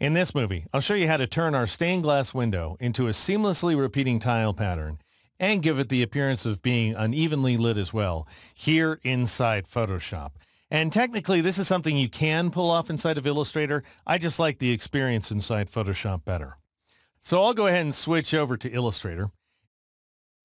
In this movie, I'll show you how to turn our stained glass window into a seamlessly repeating tile pattern and give it the appearance of being unevenly lit as well here inside Photoshop. And technically, this is something you can pull off inside of Illustrator. I just like the experience inside Photoshop better. So I'll go ahead and switch over to Illustrator.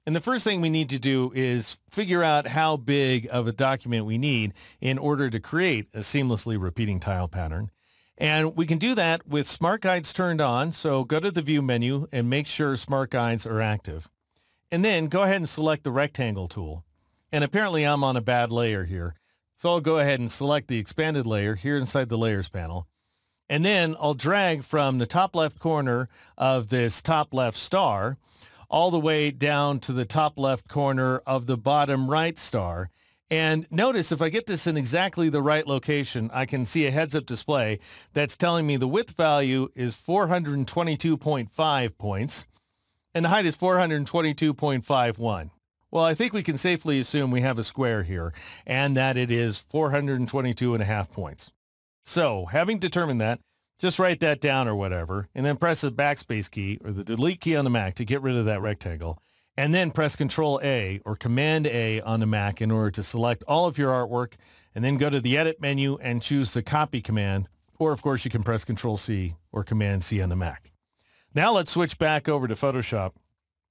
And the first thing we need to do is figure out how big of a document we need in order to create a seamlessly repeating tile pattern. And we can do that with Smart Guides turned on. So go to the View menu and make sure Smart Guides are active. And then go ahead and select the Rectangle tool. And apparently I'm on a bad layer here. So I'll go ahead and select the expanded layer here inside the Layers panel. And then I'll drag from the top left corner of this top left star all the way down to the top left corner of the bottom right star. And notice if I get this in exactly the right location, I can see a heads-up display that's telling me the width value is 422.5 points and the height is 422.51. Well, I think we can safely assume we have a square here and that it is 422.5 points. So having determined that, just write that down or whatever, and then press the backspace key or the delete key on the Mac to get rid of that rectangle. And then press Control A or Command A on the Mac in order to select all of your artwork, and then go to the Edit menu and choose the Copy command, or of course you can press Control C or Command C on the Mac. Now let's switch back over to Photoshop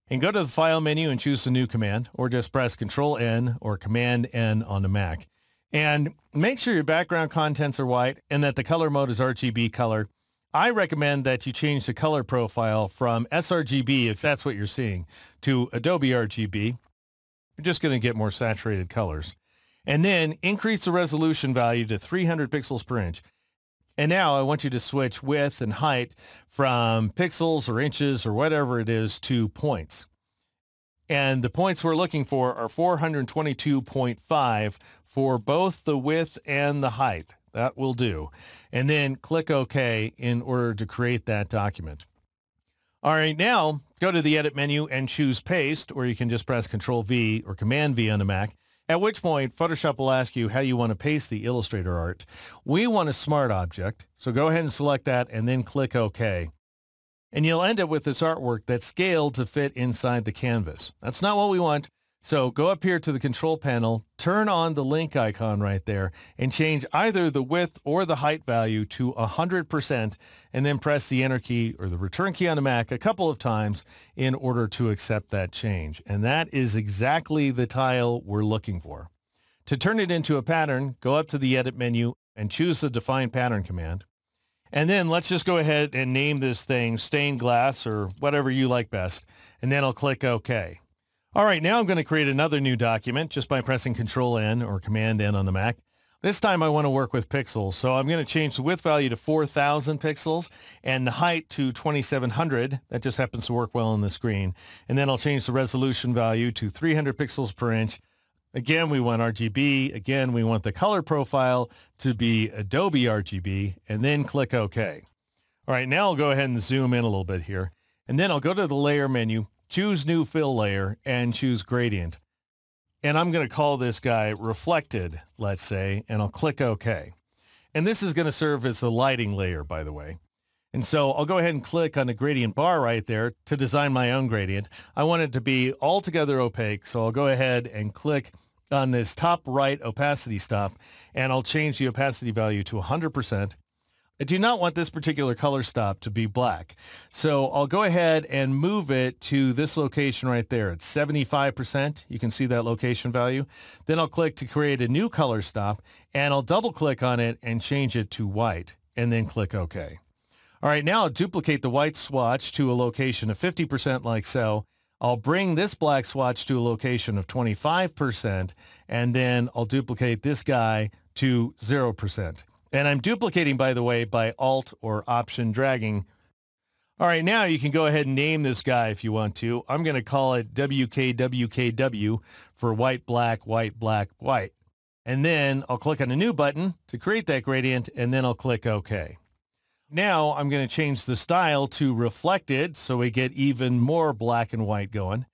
and go to the File menu and choose the New command, or just press Control N or Command N on the Mac. And make sure your background contents are white and that the color mode is RGB color. I recommend that you change the color profile from sRGB, if that's what you're seeing, to Adobe RGB. You're just going to get more saturated colors. And then increase the resolution value to 300 pixels per inch. And now I want you to switch width and height from pixels or inches or whatever it is to points. And the points we're looking for are 422.5 for both the width and the height. That will do. And then click OK in order to create that document. All right, now go to the Edit menu and choose Paste, or you can just press Control V or Command V on the Mac, at which point Photoshop will ask you how you want to paste the Illustrator art. We want a smart object, so go ahead and select that and then click OK. And you'll end up with this artwork that's scaled to fit inside the canvas. That's not what we want. So go up here to the control panel, turn on the link icon right there, and change either the width or the height value to 100%, and then press the Enter key or the Return key on the Mac a couple of times in order to accept that change. And that is exactly the tile we're looking for. To turn it into a pattern, go up to the Edit menu and choose the Define Pattern command. And then let's just go ahead and name this thing Stained Glass or whatever you like best, and then I'll click OK. All right, now I'm going to create another new document just by pressing Control N or Command N on the Mac. This time I want to work with pixels, so I'm going to change the width value to 4,000 pixels and the height to 2,700. That just happens to work well on the screen. And then I'll change the resolution value to 300 pixels per inch. Again, we want RGB. Again, we want the color profile to be Adobe RGB, and then click OK. All right, now I'll go ahead and zoom in a little bit here. And then I'll go to the Layer menu, choose New Fill Layer, and choose Gradient. And I'm going to call this guy Reflected, let's say, and I'll click OK. And this is going to serve as the lighting layer, by the way. And so I'll go ahead and click on the gradient bar right there to design my own gradient. I want it to be altogether opaque, so I'll go ahead and click on this top right opacity stop, and I'll change the opacity value to 100%. I do not want this particular color stop to be black, so I'll go ahead and move it to this location right there. It's 75%. You can see that location value. Then I'll click to create a new color stop, and I'll double click on it and change it to white, and then click OK. All right, now I'll duplicate the white swatch to a location of 50% like so. I'll bring this black swatch to a location of 25%, and then I'll duplicate this guy to 0%. And I'm duplicating, by the way, by Alt or Option dragging. All right, now you can go ahead and name this guy if you want to. I'm going to call it WKWKW for white, black, white, black, white. And then I'll click on a new button to create that gradient, and then I'll click OK. Now I'm going to change the style to Reflected so we get even more black and white going.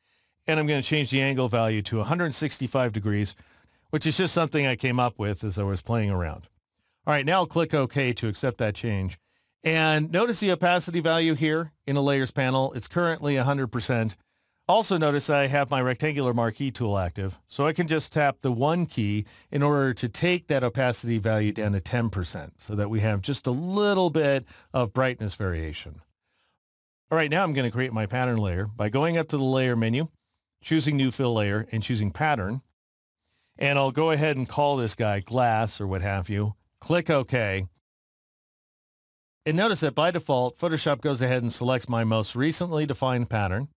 And I'm going to change the angle value to 165 degrees, which is just something I came up with as I was playing around. All right, now I'll click OK to accept that change. And notice the opacity value here in the layers panel. It's currently 100%. Also notice I have my rectangular marquee tool active, so I can just tap the 1 key in order to take that opacity value down to 10% so that we have just a little bit of brightness variation. All right, now I'm going to create my pattern layer by going up to the layer menu, choosing new fill layer and choosing pattern. And I'll go ahead and call this guy glass or what have you. Click OK. And notice that by default, Photoshop goes ahead and selects my most recently defined pattern.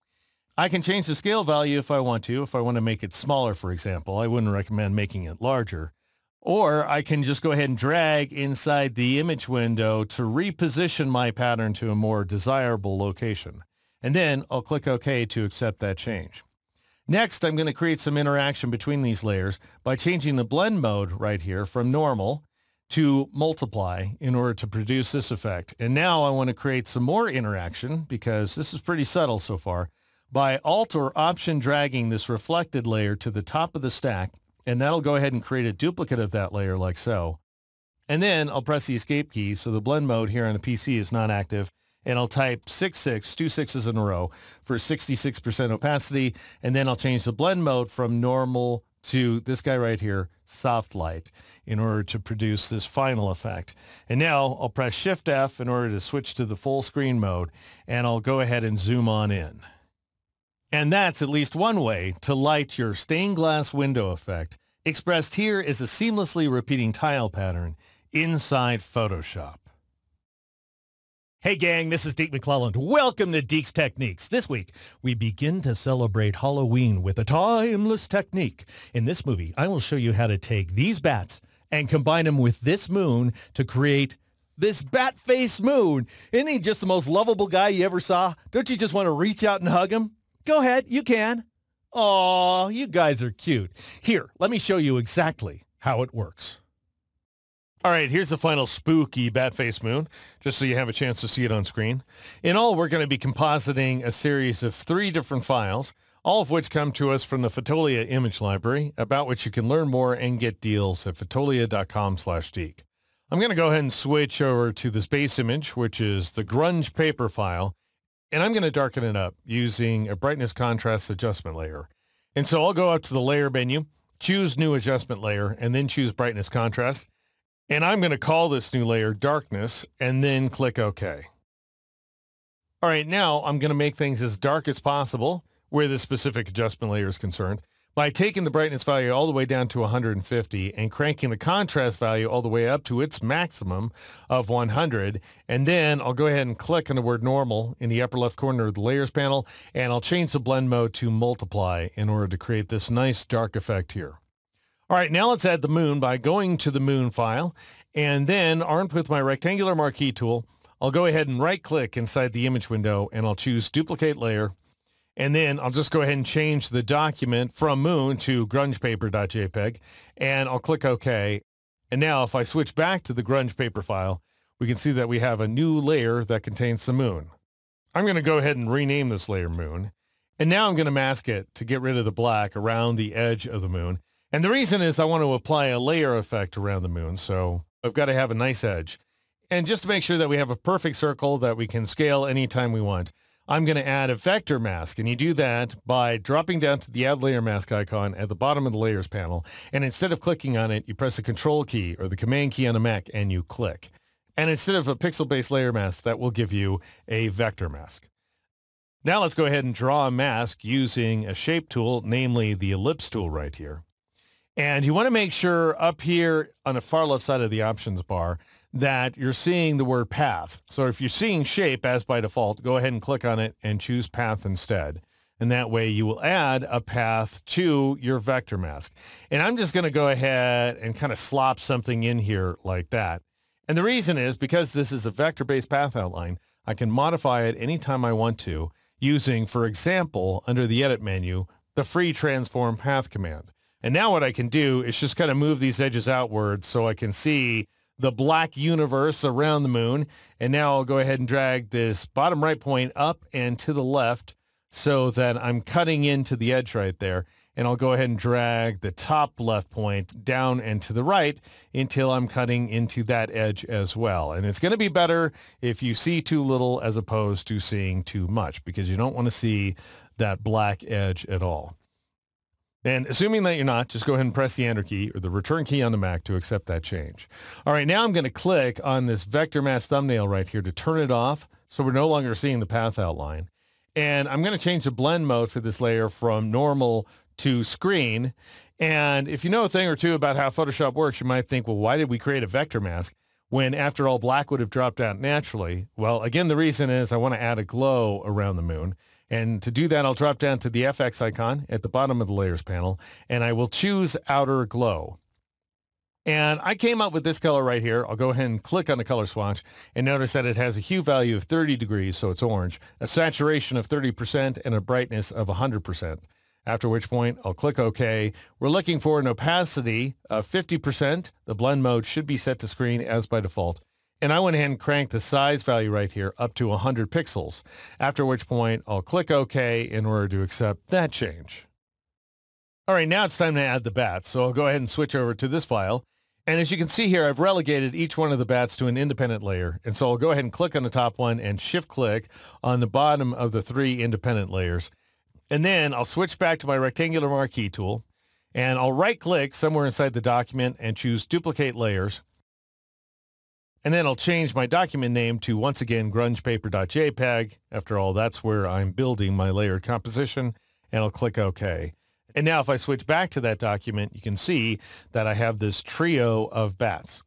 I can change the scale value if I want to. If I want to make it smaller, for example, I wouldn't recommend making it larger. Or I can just go ahead and drag inside the image window to reposition my pattern to a more desirable location. And then I'll click OK to accept that change. Next, I'm going to create some interaction between these layers by changing the blend mode right here from normal to multiply in order to produce this effect. And now I want to create some more interaction because this is pretty subtle so far by Alt or Option dragging this reflected layer to the top of the stack, and that'll go ahead and create a duplicate of that layer like so. And then I'll press the escape key so the blend mode here on the PC is not active, and I'll type 66, 2 6s in a row for 66% opacity, and then I'll change the blend mode from normal to this guy right here, soft light, in order to produce this final effect. And now I'll press Shift F in order to switch to the full screen mode, and I'll go ahead and zoom on in. And that's at least one way to light your stained glass window effect, expressed here as a seamlessly repeating tile pattern inside Photoshop. Hey gang, this is Deke McClelland. Welcome to Deke's Techniques. This week, we begin to celebrate Halloween with a timeless technique. In this movie, I will show you how to take these bats and combine them with this moon to create this bat face moon. Isn't he just the most lovable guy you ever saw? Don't you just want to reach out and hug him? Go ahead, you can. Aw, you guys are cute. Here, let me show you exactly how it works. All right, here's the final spooky bat face moon, just so you have a chance to see it on screen. In all, we're going to be compositing a series of 3 different files, all of which come to us from the Fotolia image library, about which you can learn more and get deals at fotolia.com/Deke. I'm going to go ahead and switch over to this base image, which is the grunge paper file, and I'm going to darken it up using a brightness contrast adjustment layer. And so I'll go up to the layer menu, choose new adjustment layer, and then choose brightness contrast. And I'm going to call this new layer darkness and then click OK. All right, now I'm going to make things as dark as possible where the specific adjustment layer is concerned by taking the brightness value all the way down to 150 and cranking the contrast value all the way up to its maximum of 100. And then I'll go ahead and click on the word normal in the upper left corner of the layers panel, and I'll change the blend mode to multiply in order to create this nice dark effect here. All right, now let's add the moon by going to the moon file, and then armed with my rectangular marquee tool, I'll go ahead and right-click inside the image window, and I'll choose Duplicate Layer, and then I'll just go ahead and change the document from moon to grungepaper.jpg, and I'll click OK. And now if I switch back to the grunge paper file, we can see that we have a new layer that contains the moon. I'm going to go ahead and rename this layer moon, and now I'm going to mask it to get rid of the black around the edge of the moon. And the reason is I want to apply a layer effect around the moon, so I've got to have a nice edge. And just to make sure that we have a perfect circle that we can scale anytime we want, I'm going to add a vector mask, and you do that by dropping down to the Add Layer Mask icon at the bottom of the Layers panel, and instead of clicking on it, you press the Control key or the Command key on a Mac, and you click. And instead of a pixel-based layer mask, that will give you a vector mask. Now let's go ahead and draw a mask using a shape tool, namely the ellipse tool right here. And you want to make sure up here on the far left side of the options bar that you're seeing the word path. So if you're seeing shape as by default, go ahead and click on it and choose path instead. And that way you will add a path to your vector mask. And I'm just going to go ahead and kind of slop something in here like that. And the reason is because this is a vector-based path outline, I can modify it anytime I want to using, for example, under the edit menu, the free transform path command. And now what I can do is just kind of move these edges outwards so I can see the black universe around the moon. And now I'll go ahead and drag this bottom right point up and to the left so that I'm cutting into the edge right there. and I'll go ahead and drag the top left point down and to the right until I'm cutting into that edge as well. And it's going to be better if you see too little as opposed to seeing too much, because you don't want to see that black edge at all. And assuming that you're not, just go ahead and press the Enter key or the Return key on the Mac to accept that change. All right, now I'm going to click on this vector mask thumbnail right here to turn it off so we're no longer seeing the path outline. And I'm going to change the blend mode for this layer from normal to screen. And if you know a thing or two about how Photoshop works, you might think, well, why did we create a vector mask when, after all, black would have dropped out naturally? Well, again, the reason is I want to add a glow around the moon. And to do that, I'll drop down to the FX icon at the bottom of the Layers panel, and I will choose Outer Glow. And I came up with this color right here. I'll go ahead and click on the color swatch and notice that it has a hue value of 30 degrees, so it's orange, a saturation of 30%, and a brightness of 100%. After which point, I'll click OK. We're looking for an opacity of 50%. The blend mode should be set to screen as by default. And I went ahead and cranked the size value right here up to 100 pixels, after which point I'll click OK in order to accept that change. All right, now it's time to add the bats, so I'll go ahead and switch over to this file. And as you can see here, I've relegated each one of the bats to an independent layer. And so I'll go ahead and click on the top one and shift-click on the bottom of the 3 independent layers. And then I'll switch back to my rectangular marquee tool, and I'll right-click somewhere inside the document and choose Duplicate Layers. And then I'll change my document name to, once again, grungepaper.jpg. After all, that's where I'm building my layered composition, and I'll click OK. And now if I switch back to that document, you can see that I have this trio of bats.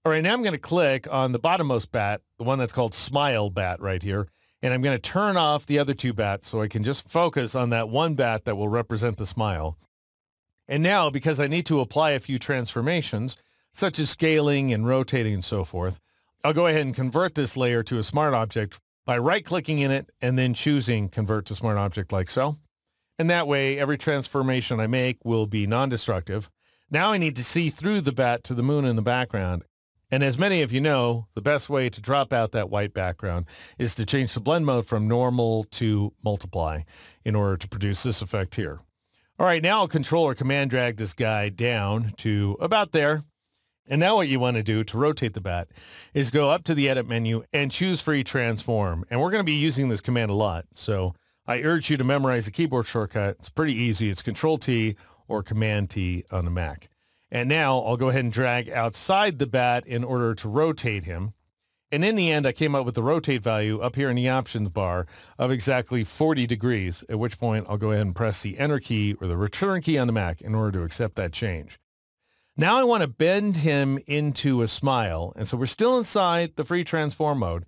All right, now I'm going to click on the bottommost bat, the one that's called Smile Bat right here, and I'm going to turn off the other 2 bats so I can just focus on that one bat that will represent the smile. And now, because I need to apply a few transformations, such as scaling and rotating and so forth, I'll go ahead and convert this layer to a smart object by right-clicking in it and then choosing Convert to Smart Object like so. And that way, every transformation I make will be non-destructive. Now I need to see through the bat to the moon in the background. And as many of you know, the best way to drop out that white background is to change the blend mode from normal to multiply in order to produce this effect here. All right, now I'll Control or Command drag this guy down to about there. And now what you want to do to rotate the bat is go up to the Edit menu and choose Free Transform. And we're going to be using this command a lot, so I urge you to memorize the keyboard shortcut. It's pretty easy. It's Control-T or Command-T on the Mac. And now I'll go ahead and drag outside the bat in order to rotate him. And in the end, I came up with the rotate value up here in the options bar of exactly 40 degrees, at which point I'll go ahead and press the Enter key or the Return key on the Mac in order to accept that change. Now I want to bend him into a smile, and so we're still inside the free transform mode,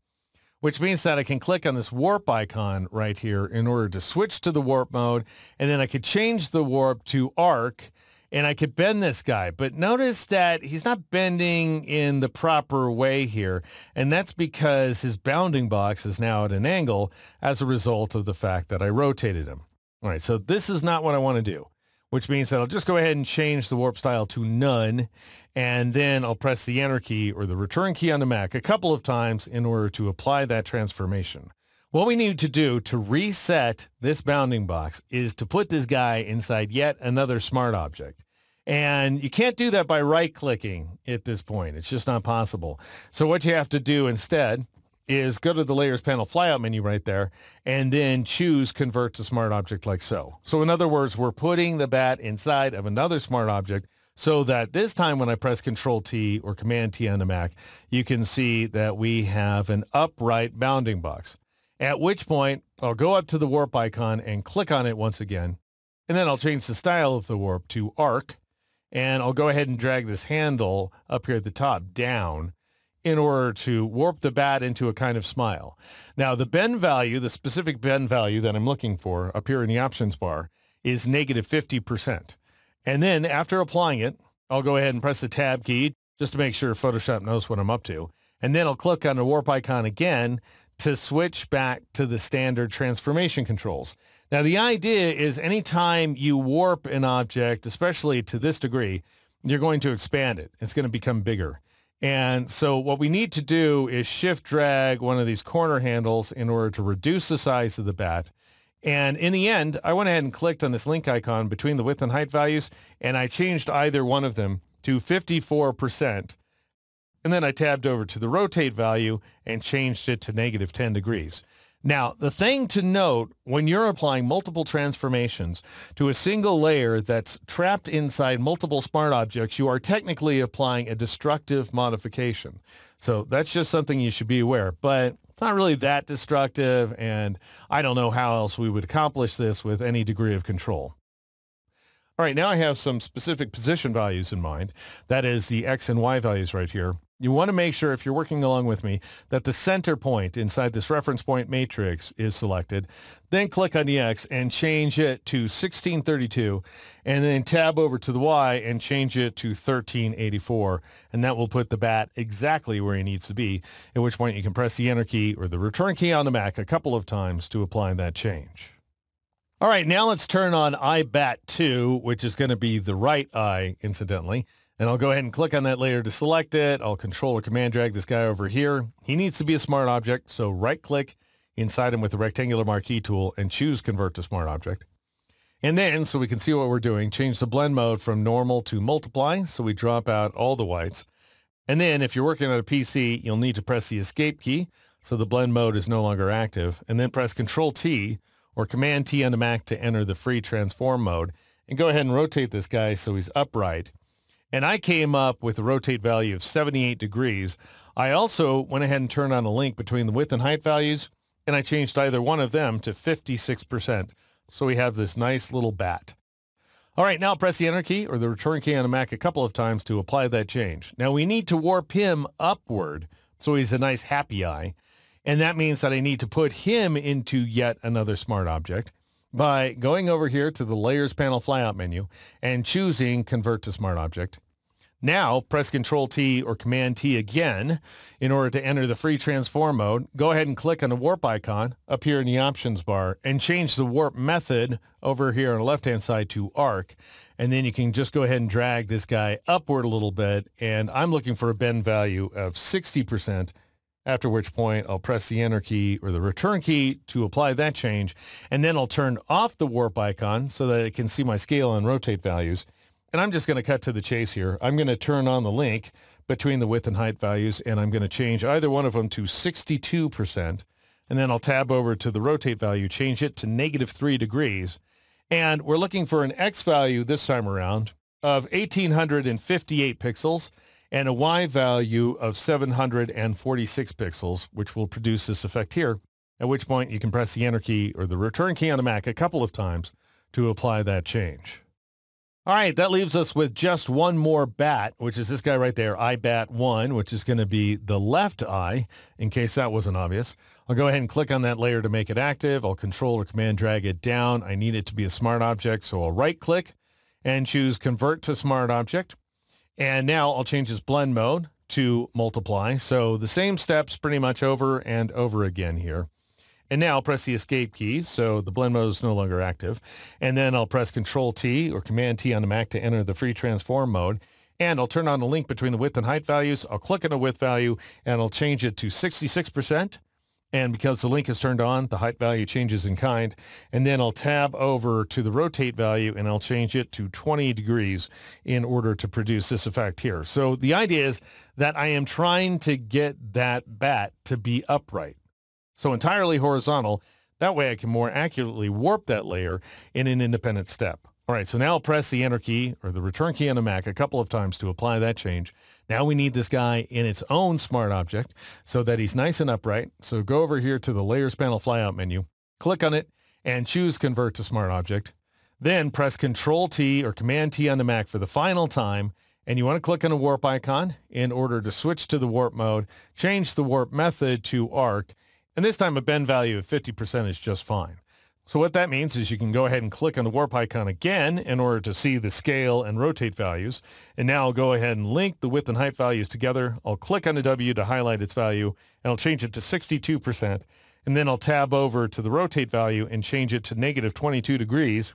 which means that I can click on this warp icon right here in order to switch to the warp mode, and then I could change the warp to arc, and I could bend this guy. But notice that he's not bending in the proper way here, and that's because his bounding box is now at an angle as a result of the fact that I rotated him. All right, so this is not what I want to do, which means that I'll just go ahead and change the warp style to none, and then I'll press the Enter key or the Return key on the Mac a couple of times in order to apply that transformation. What we need to do to reset this bounding box is to put this guy inside yet another smart object. And you can't do that by right-clicking at this point. It's just not possible. So what you have to do instead is go to the Layers panel flyout menu right there and then choose Convert to Smart Object like so. So in other words, we're putting the bat inside of another smart object so that this time when I press Control-T or Command-T on the Mac, you can see that we have an upright bounding box. At which point, I'll go up to the warp icon and click on it once again, and then I'll change the style of the warp to arc, and I'll go ahead and drag this handle up here at the top down in order to warp the bat into a kind of smile. Now, the bend value, the specific bend value that I'm looking for up here in the options bar is negative 50%. And then after applying it, I'll go ahead and press the Tab key just to make sure Photoshop knows what I'm up to. And then I'll click on the warp icon again to switch back to the standard transformation controls. Now, the idea is anytime you warp an object, especially to this degree, you're going to expand it. It's going to become bigger. And so what we need to do is shift drag one of these corner handles in order to reduce the size of the bat. And in the end, I went ahead and clicked on this link icon between the width and height values, and I changed either one of them to 54%. And then I tabbed over to the rotate value and changed it to -10 degrees. Now, the thing to note when you're applying multiple transformations to a single layer that's trapped inside multiple smart objects, you are technically applying a destructive modification. So that's just something you should be aware. But it's not really that destructive, and I don't know how else we would accomplish this with any degree of control. All right, now I have some specific position values in mind. That is the X and Y values right here. You want to make sure, if you're working along with me, that the center point inside this reference point matrix is selected. Then click on the X and change it to 1632, and then tab over to the Y and change it to 1384, and that will put the bat exactly where it needs to be, at which point you can press the Enter key or the Return key on the Mac a couple of times to apply that change. All right, now let's turn on IBAT2, which is going to be the right eye, incidentally. And I'll go ahead and click on that layer to select it. I'll Control or Command drag this guy over here. He needs to be a smart object, so right-click inside him with the rectangular marquee tool and choose Convert to Smart Object. And then, so we can see what we're doing, change the blend mode from normal to multiply, so we drop out all the whites. And then, if you're working on a PC, you'll need to press the Escape key, so the blend mode is no longer active, and then press Control-T or Command-T on the Mac to enter the free transform mode, and go ahead and rotate this guy so he's upright. And I came up with a rotate value of 78 degrees. I also went ahead and turned on a link between the width and height values, and I changed either one of them to 56%. So we have this nice little bat. All right, now press the Enter key or the Return key on a Mac a couple of times to apply that change. Now we need to warp him upward so he's a nice happy eye. And that means that I need to put him into yet another smart object by going over here to the Layers Panel flyout menu and choosing Convert to Smart Object. Now, press Control-T or Command-T again in order to enter the free transform mode. Go ahead and click on the warp icon up here in the options bar and change the warp method over here on the left-hand side to arc. And then you can just go ahead and drag this guy upward a little bit. And I'm looking for a bend value of 60%. After which point I'll press the Enter key or the Return key to apply that change, and then I'll turn off the warp icon so that it can see my scale and rotate values. And I'm just going to cut to the chase here. I'm going to turn on the link between the width and height values, and I'm going to change either one of them to 62%, and then I'll tab over to the rotate value, change it to -3 degrees, and we're looking for an X value this time around of 1858 pixels, and a Y value of 746 pixels, which will produce this effect here, at which point you can press the Enter key or the Return key on the Mac a couple of times to apply that change. All right, that leaves us with just one more bat, which is this guy right there, IBAT1, which is going to be the left eye, in case that wasn't obvious. I'll go ahead and click on that layer to make it active. I'll Control or Command drag it down. I need it to be a smart object, so I'll right-click and choose Convert to Smart Object. And now I'll change this blend mode to multiply. So the same steps pretty much over and over again here. And now I'll press the Escape key, so the blend mode is no longer active. And then I'll press Control-T or Command-T on the Mac to enter the free transform mode. And I'll turn on the link between the width and height values. I'll click on the width value, and I'll change it to 66%. And because the link is turned on, the height value changes in kind. And then I'll tab over to the rotate value, and I'll change it to 20 degrees in order to produce this effect here. So the idea is that I am trying to get that bat to be upright. So entirely horizontal. That way I can more accurately warp that layer in an independent step. All right, so now I'll press the Enter key or the Return key on the Mac a couple of times to apply that change. Now we need this guy in its own smart object so that he's nice and upright. So go over here to the Layers Panel flyout menu, click on it, and choose Convert to Smart Object. Then press Control-T or Command-T on the Mac for the final time, and you want to click on the warp icon in order to switch to the warp mode, change the warp method to arc, and this time a bend value of 50% is just fine. So what that means is you can go ahead and click on the warp icon again in order to see the scale and rotate values. And now I'll go ahead and link the width and height values together. I'll click on the W to highlight its value, and I'll change it to 62%. And then I'll tab over to the rotate value and change it to -22 degrees.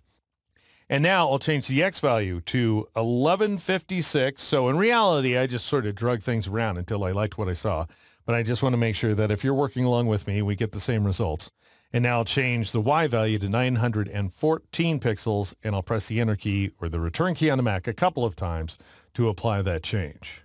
And now I'll change the X value to 1156. So in reality, I just sort of drug things around until I liked what I saw. But I just want to make sure that if you're working along with me, we get the same results. And now I'll change the Y value to 914 pixels, and I'll press the Enter key or the Return key on the Mac a couple of times to apply that change.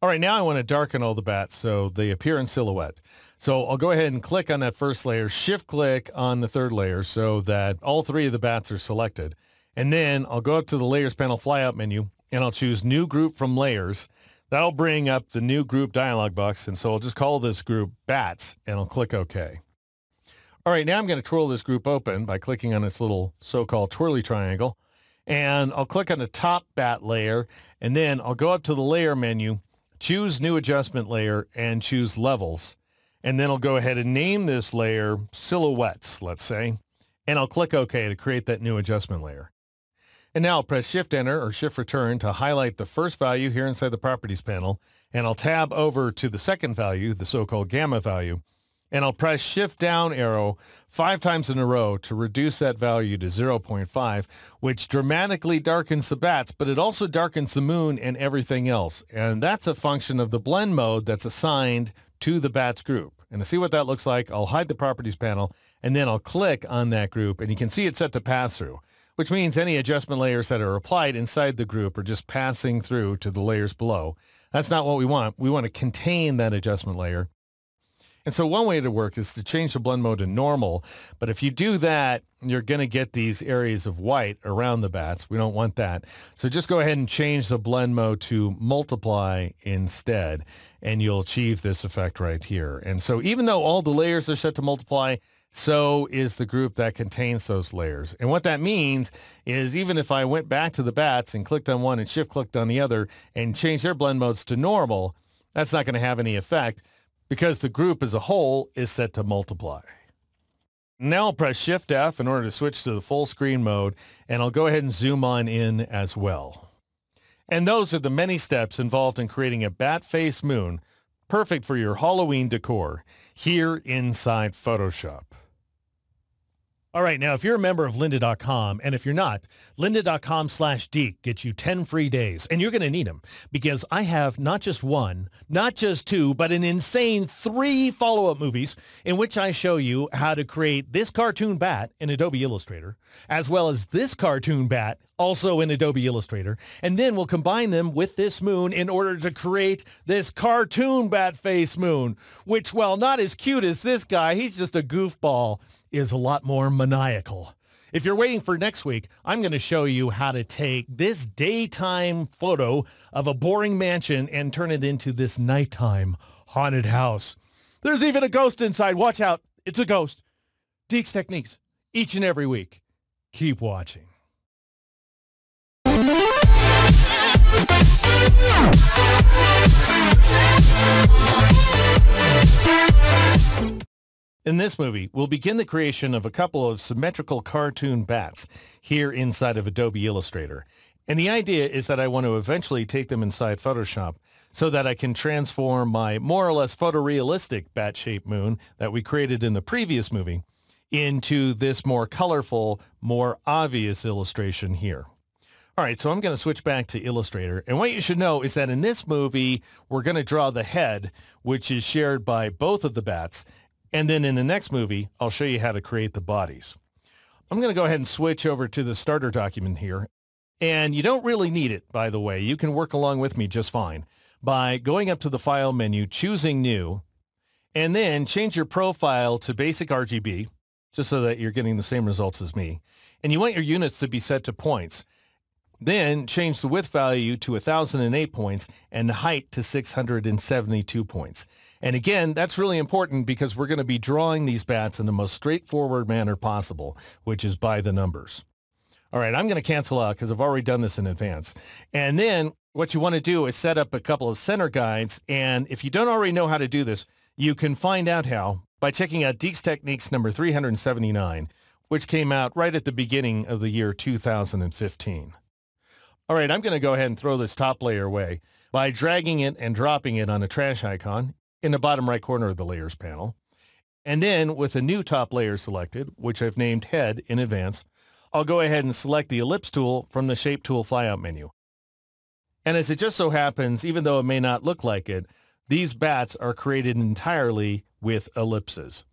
All right, now I want to darken all the bats so they appear in silhouette. So I'll go ahead and click on that first layer, shift-click on the third layer so that all three of the bats are selected. And then I'll go up to the Layers panel flyout menu, and I'll choose New Group from Layers. That'll bring up the New Group dialog box, and so I'll just call this group Bats, and I'll click OK. All right, now I'm going to twirl this group open by clicking on this little so-called twirly triangle. And I'll click on the top bat layer, and then I'll go up to the Layer menu, choose New Adjustment Layer, and choose Levels. And then I'll go ahead and name this layer Silhouettes, let's say. And I'll click OK to create that new adjustment layer. And now I'll press Shift-Enter or Shift-Return to highlight the first value here inside the Properties panel. And I'll tab over to the second value, the so-called gamma value. And I'll press Shift-Down arrow 5 times in a row to reduce that value to 0.5, which dramatically darkens the bats, but it also darkens the moon and everything else. And that's a function of the blend mode that's assigned to the bats group. And to see what that looks like, I'll hide the Properties panel, and then I'll click on that group, and you can see it's set to pass-through, which means any adjustment layers that are applied inside the group are just passing through to the layers below. That's not what we want. We want to contain that adjustment layer. And so one way to work is to change the blend mode to normal. But if you do that, you're going to get these areas of white around the bats. We don't want that. So just go ahead and change the blend mode to multiply instead, and you'll achieve this effect right here. And so even though all the layers are set to multiply, so is the group that contains those layers. And what that means is even if I went back to the bats and clicked on one and shift-clicked on the other and changed their blend modes to normal, that's not going to have any effect, because the group as a whole is set to multiply. Now I'll press Shift F in order to switch to the full screen mode, and I'll go ahead and zoom on in as well. And those are the many steps involved in creating a bat face moon, perfect for your Halloween decor, here inside Photoshop. All right, now if you're a member of lynda.com, and if you're not, lynda.com/Deke gets you 10 free days, and you're going to need them because I have not just one, not just two, but an insane 3 follow-up movies in which I show you how to create this cartoon bat in Adobe Illustrator, as well as this cartoon bat also in Adobe Illustrator, and then we'll combine them with this moon in order to create this cartoon bat face moon, which, while not as cute as this guy, he's just a goofball, is a lot more maniacal. If you're waiting for next week, I'm going to show you how to take this daytime photo of a boring mansion and turn it into this nighttime haunted house. There's even a ghost inside. Watch out. It's a ghost. Deke's Techniques, each and every week. Keep watching. In this movie, we'll begin the creation of a couple of symmetrical cartoon bats here inside of Adobe Illustrator. And the idea is that I want to eventually take them inside Photoshop so that I can transform my more or less photorealistic bat-shaped moon that we created in the previous movie into this more colorful, more obvious illustration here. All right, so I'm going to switch back to Illustrator. And what you should know is that in this movie, we're going to draw the head, which is shared by both of the bats. And then in the next movie, I'll show you how to create the bodies. I'm going to go ahead and switch over to the starter document here. And you don't really need it, by the way. You can work along with me just fine by going up to the File menu, choosing New, and then change your profile to Basic RGB, just so that you're getting the same results as me. And you want your units to be set to points. Then change the width value to 1008 points and the height to 672 points. And again, that's really important because we're going to be drawing these bats in the most straightforward manner possible, which is by the numbers. All right, I'm going to cancel out because I've already done this in advance. And then what you want to do is set up a couple of center guides. And if you don't already know how to do this, you can find out how by checking out Deke's Techniques number 379, which came out right at the beginning of the year 2015. All right, I'm going to go ahead and throw this top layer away by dragging it and dropping it on a trash icon in the bottom right corner of the Layers panel. And then with a new top layer selected, which I've named Head in advance, I'll go ahead and select the Ellipse tool from the Shape Tool flyout menu. And as it just so happens, even though it may not look like it, these bats are created entirely with ellipses.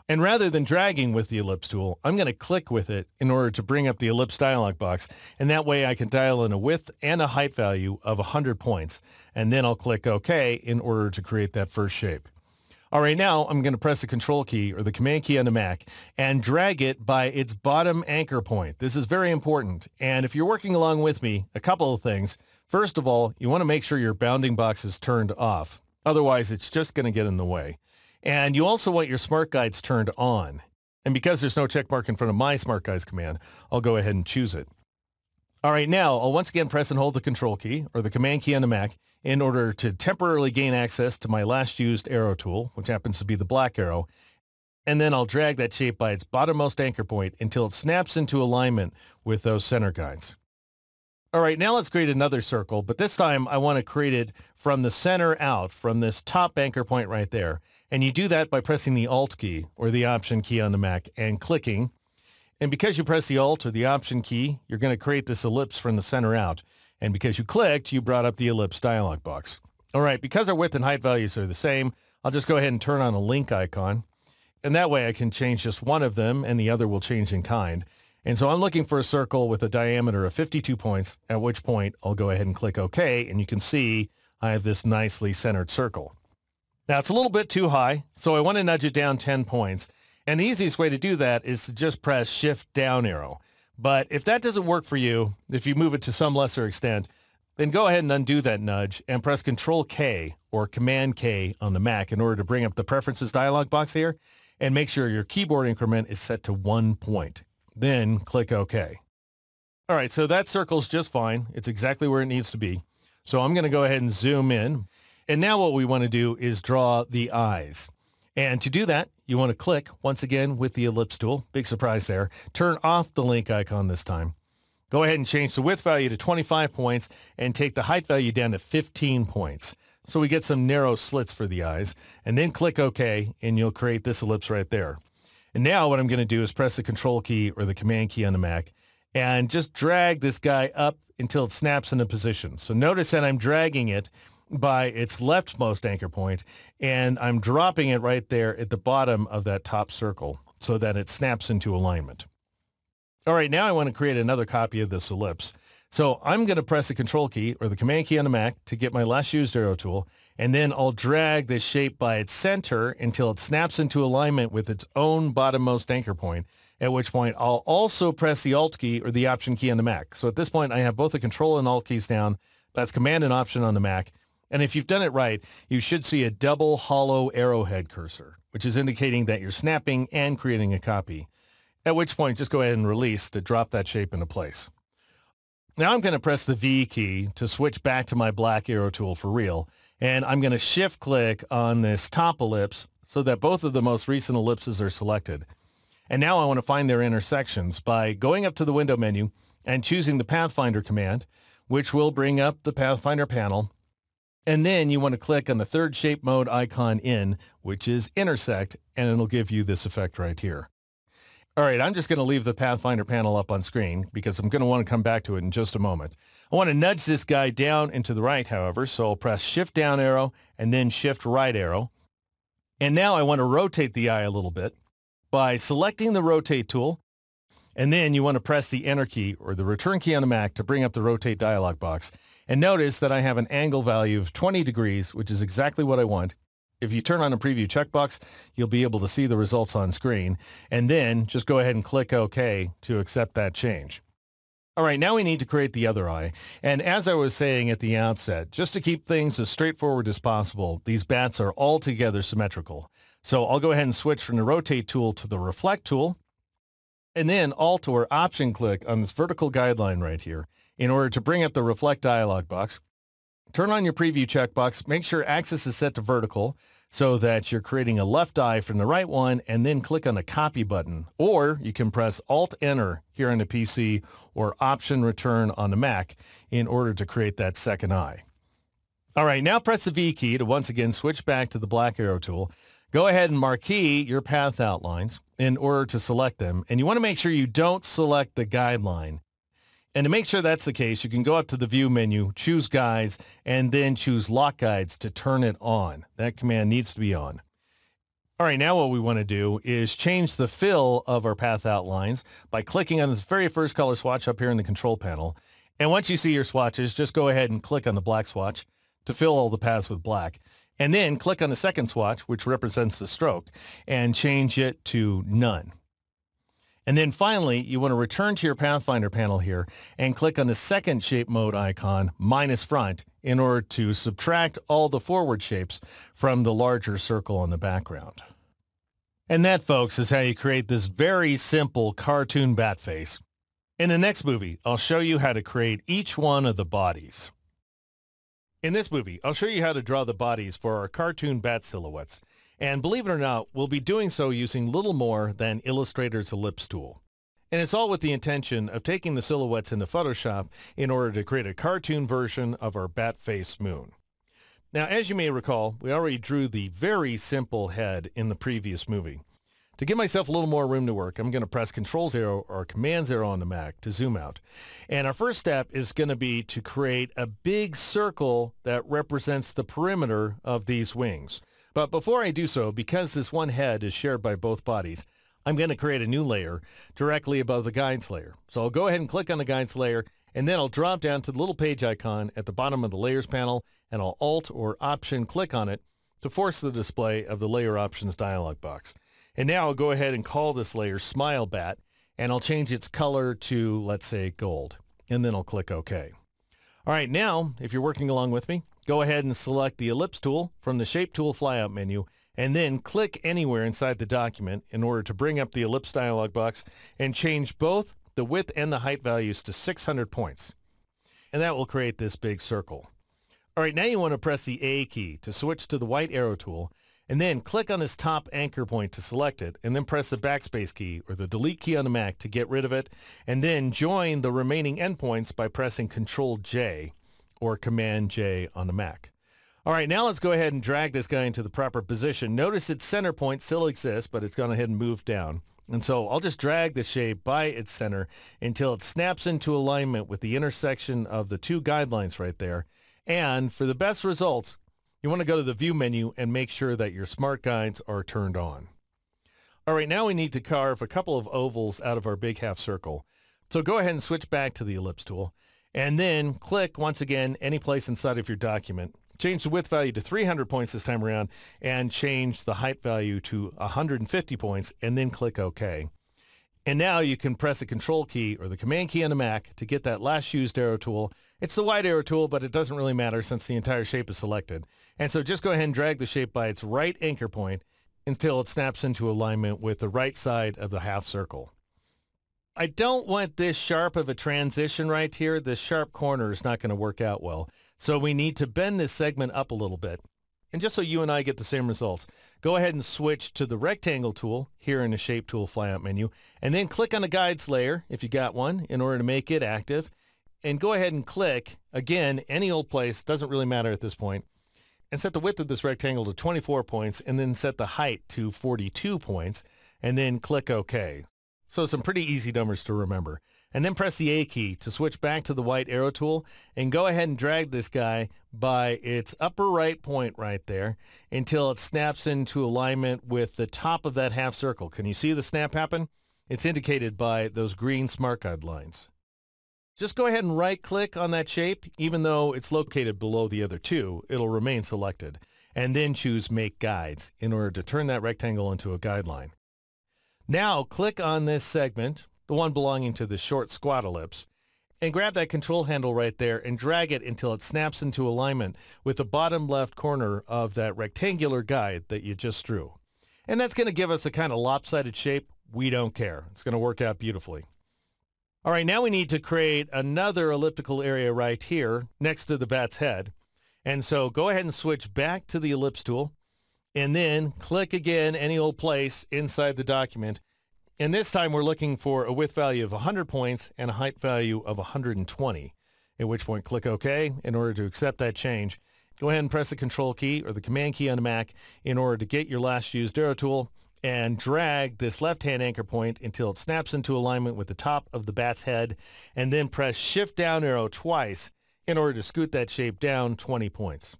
And rather than dragging with the ellipse tool, I'm going to click with it in order to bring up the ellipse dialog box. And that way I can dial in a width and a height value of 100 points. And then I'll click OK in order to create that first shape. All right, now I'm going to press the Control key or the Command key on the Mac and drag it by its bottom anchor point. This is very important. And if you're working along with me, a couple of things. First of all, you want to make sure your bounding box is turned off. Otherwise, it's just going to get in the way. And you also want your Smart Guides turned on. And because there's no check mark in front of my Smart Guides command, I'll go ahead and choose it. All right, now I'll once again press and hold the Control key or the Command key on the Mac in order to temporarily gain access to my last used arrow tool, which happens to be the black arrow. And then I'll drag that shape by its bottommost anchor point until it snaps into alignment with those center guides. All right, now let's create another circle, but this time I want to create it from the center out, from this top anchor point right there. And you do that by pressing the Alt key or the Option key on the Mac and clicking. And because you press the Alt or the Option key, you're going to create this ellipse from the center out. And because you clicked, you brought up the ellipse dialog box. All right, because our width and height values are the same, I'll just go ahead and turn on a link icon. And that way I can change just one of them and the other will change in kind. And so I'm looking for a circle with a diameter of 52 points, at which point I'll go ahead and click OK. And you can see I have this nicely centered circle. Now it's a little bit too high, so I want to nudge it down 10 points. And the easiest way to do that is to just press Shift down arrow. But if that doesn't work for you, if you move it to some lesser extent, then go ahead and undo that nudge and press Control K or Command K on the Mac in order to bring up the Preferences dialog box here and make sure your keyboard increment is set to 1 point. Then click OK. All right, so that circle's just fine. It's exactly where it needs to be. So I'm going to go ahead and zoom in. And now what we want to do is draw the eyes. And to do that, you want to click once again with the ellipse tool. Big surprise there. Turn off the link icon this time. Go ahead and change the width value to 25 points and take the height value down to 15 points. So we get some narrow slits for the eyes. And then click OK, and you'll create this ellipse right there. And now what I'm going to do is press the Control key or the Command key on the Mac and just drag this guy up until it snaps into position. So notice that I'm dragging it by its leftmost anchor point, and I'm dropping it right there at the bottom of that top circle so that it snaps into alignment. All right, now I want to create another copy of this ellipse. So I'm going to press the Control key or the Command key on the Mac to get my last used arrow tool, and then I'll drag this shape by its center until it snaps into alignment with its own bottommost anchor point, at which point I'll also press the Alt key or the Option key on the Mac. So at this point, I have both the Control and Alt keys down. That's Command and Option on the Mac. And if you've done it right, you should see a double hollow arrowhead cursor, which is indicating that you're snapping and creating a copy. At which point, just go ahead and release to drop that shape into place. Now I'm going to press the V key to switch back to my black arrow tool for real. And I'm going to shift click on this top ellipse so that both of the most recent ellipses are selected. And now I want to find their intersections by going up to the window menu and choosing the Pathfinder command, which will bring up the Pathfinder panel. And then you want to click on the third shape mode icon in, which is intersect, and it'll give you this effect right here. All right, I'm just going to leave the Pathfinder panel up on screen because I'm going to want to come back to it in just a moment. I want to nudge this guy down and to the right, however, so I'll press Shift down arrow and then Shift right arrow. And now I want to rotate the eye a little bit by selecting the Rotate tool, and then you want to press the Enter key or the Return key on the Mac to bring up the Rotate dialog box. And notice that I have an angle value of 20 degrees, which is exactly what I want. If you turn on a preview checkbox, you'll be able to see the results on screen. And then just go ahead and click OK to accept that change. All right, now we need to create the other eye. And as I was saying at the outset, just to keep things as straightforward as possible, these bats are altogether symmetrical. So I'll go ahead and switch from the Rotate tool to the Reflect tool, and then Alt or Option click on this vertical guideline right here in order to bring up the Reflect dialog box. Turn on your preview checkbox, make sure axis is set to vertical so that you're creating a left eye from the right one, and then click on the Copy button. Or you can press Alt-Enter here on the PC or Option-Return on the Mac in order to create that second eye. All right, now press the V key to once again switch back to the black arrow tool. Go ahead and marquee your path outlines in order to select them, and you want to make sure you don't select the guideline. And to make sure that's the case, you can go up to the View menu, choose Guides, and then choose Lock Guides to turn it on. That command needs to be on. All right, now what we want to do is change the fill of our path outlines by clicking on this very first color swatch up here in the control panel. And once you see your swatches, just go ahead and click on the black swatch to fill all the paths with black. And then click on the second swatch, which represents the stroke, and change it to none. And then finally, you want to return to your Pathfinder panel here and click on the second shape mode icon, minus front, in order to subtract all the forward shapes from the larger circle in the background. And that, folks, is how you create this very simple cartoon bat face. In the next movie, I'll show you how to create each one of the bodies. In this movie, I'll show you how to draw the bodies for our cartoon bat silhouettes. And believe it or not, we'll be doing so using little more than Illustrator's ellipse tool. And it's all with the intention of taking the silhouettes into Photoshop in order to create a cartoon version of our bat face moon. Now, as you may recall, we already drew the very simple head in the previous movie. To give myself a little more room to work, I'm going to press Control-0 or Command-0 on the Mac to zoom out. And our first step is going to be to create a big circle that represents the perimeter of these wings. But before I do so, because this one head is shared by both bodies, I'm going to create a new layer directly above the guides layer. So I'll go ahead and click on the guides layer, and then I'll drop down to the little page icon at the bottom of the layers panel, and I'll Alt or Option click on it to force the display of the layer options dialog box. And now I'll go ahead and call this layer Smile Bat, and I'll change its color to, let's say, gold. And then I'll click OK. All right, now, if you're working along with me, go ahead and select the Ellipse tool from the Shape Tool flyout menu, and then click anywhere inside the document in order to bring up the Ellipse dialog box and change both the width and the height values to 600 points. And that will create this big circle. All right, now you want to press the A key to switch to the white arrow tool, and then click on this top anchor point to select it, and then press the backspace key or the delete key on the Mac to get rid of it, and then join the remaining endpoints by pressing Control-J or Command-J on the Mac. All right, now let's go ahead and drag this guy into the proper position. Notice its center point still exists, but it's gone ahead and moved down. And so I'll just drag the shape by its center until it snaps into alignment with the intersection of the two guidelines right there. And for the best results, you want to go to the View menu and make sure that your Smart Guides are turned on. All right, now we need to carve a couple of ovals out of our big half circle. So go ahead and switch back to the Ellipse tool, and then click once again any place inside of your document. Change the width value to 300 points this time around, and change the height value to 150 points, and then click OK. And now you can press the Control key or the Command key on the Mac to get that last used arrow tool. It's the white arrow tool, but it doesn't really matter since the entire shape is selected. And so just go ahead and drag the shape by its right anchor point until it snaps into alignment with the right side of the half circle. I don't want this sharp of a transition right here. This sharp corner is not going to work out well. So we need to bend this segment up a little bit. And just so you and I get the same results, go ahead and switch to the rectangle tool here in the Shape Tool flyout menu, and then click on the guides layer, if you got one, in order to make it active. And go ahead and click, again, any old place, doesn't really matter at this point, and set the width of this rectangle to 24 points, and then set the height to 42 points, and then click OK. So some pretty easy numbers to remember. And then press the A key to switch back to the white arrow tool, and go ahead and drag this guy by its upper right point right there until it snaps into alignment with the top of that half circle. Can you see the snap happen? It's indicated by those green Smart Guide lines. Just go ahead and right click on that shape. Even though it's located below the other two, it'll remain selected. And then choose Make Guides in order to turn that rectangle into a guideline. Now click on this segment, the one belonging to the short squat ellipse, and grab that control handle right there and drag it until it snaps into alignment with the bottom left corner of that rectangular guide that you just drew. And that's going to give us a kind of lopsided shape. We don't care. It's going to work out beautifully. All right, now we need to create another elliptical area right here next to the bat's head. And so go ahead and switch back to the ellipse tool, and then click again any old place inside the document. And this time we're looking for a width value of 100 points and a height value of 120, at which point click OK in order to accept that change. Go ahead and press the Control key or the Command key on the Mac in order to get your last used arrow tool, and drag this left-hand anchor point until it snaps into alignment with the top of the bat's head, and then press Shift down arrow twice in order to scoot that shape down 20 points.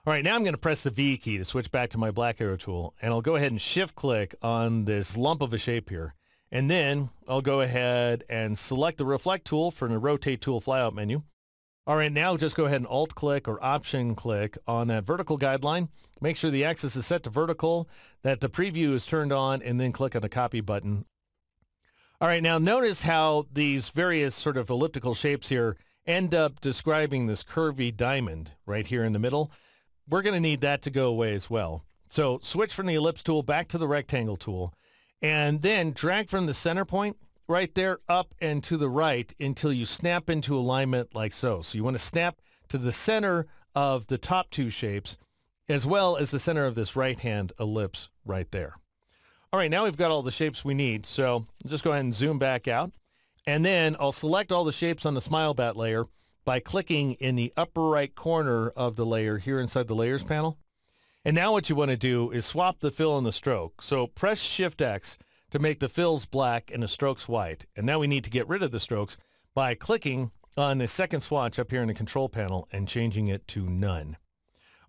All right, now I'm going to press the V key to switch back to my black arrow tool, and I'll go ahead and shift click on this lump of a shape here. And then I'll go ahead and select the reflect tool from the rotate tool flyout menu. All right, now just go ahead and alt click or option click on that vertical guideline. Make sure the axis is set to vertical, that the preview is turned on, and then click on the copy button. All right, now notice how these various sort of elliptical shapes here end up describing this curvy diamond right here in the middle. We're going to need that to go away as well. So switch from the ellipse tool back to the rectangle tool, and then drag from the center point right there up and to the right until you snap into alignment like so. So you want to snap to the center of the top two shapes as well as the center of this right-hand ellipse right there. All right, now we've got all the shapes we need, so just go ahead and zoom back out. And then I'll select all the shapes on the smile bat layer by clicking in the upper right corner of the layer here inside the Layers panel. And now what you want to do is swap the fill and the stroke. So press Shift-X to make the fills black and the strokes white. And now we need to get rid of the strokes by clicking on the second swatch up here in the control panel and changing it to none.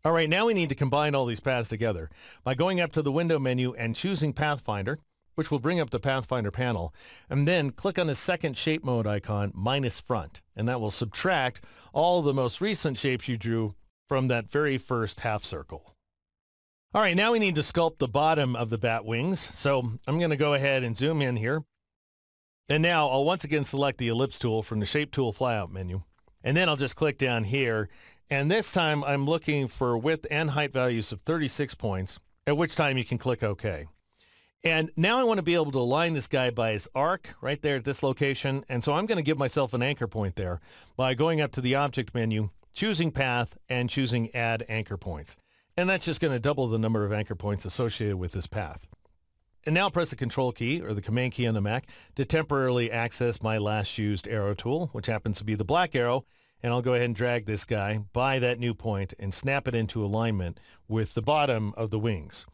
All right, now we need to combine all these paths together by going up to the window menu and choosing Pathfinder, which will bring up the Pathfinder panel, and then click on the second shape mode icon, minus front, and that will subtract all the most recent shapes you drew from that very first half circle. All right, now we need to sculpt the bottom of the bat wings. So I'm going to go ahead and zoom in here. And now I'll once again select the ellipse tool from the shape tool flyout menu. And then I'll just click down here. And this time I'm looking for width and height values of 36 points, at which time you can click OK. And now I want to be able to align this guy by his arc right there at this location. And so I'm going to give myself an anchor point there by going up to the object menu, choosing path, and choosing add anchor points. And that's just going to double the number of anchor points associated with this path. And now press the Control key or the Command key on the Mac to temporarily access my last used arrow tool, which happens to be the black arrow. And I'll go ahead and drag this guy by that new point and snap it into alignment with the bottom of the wings.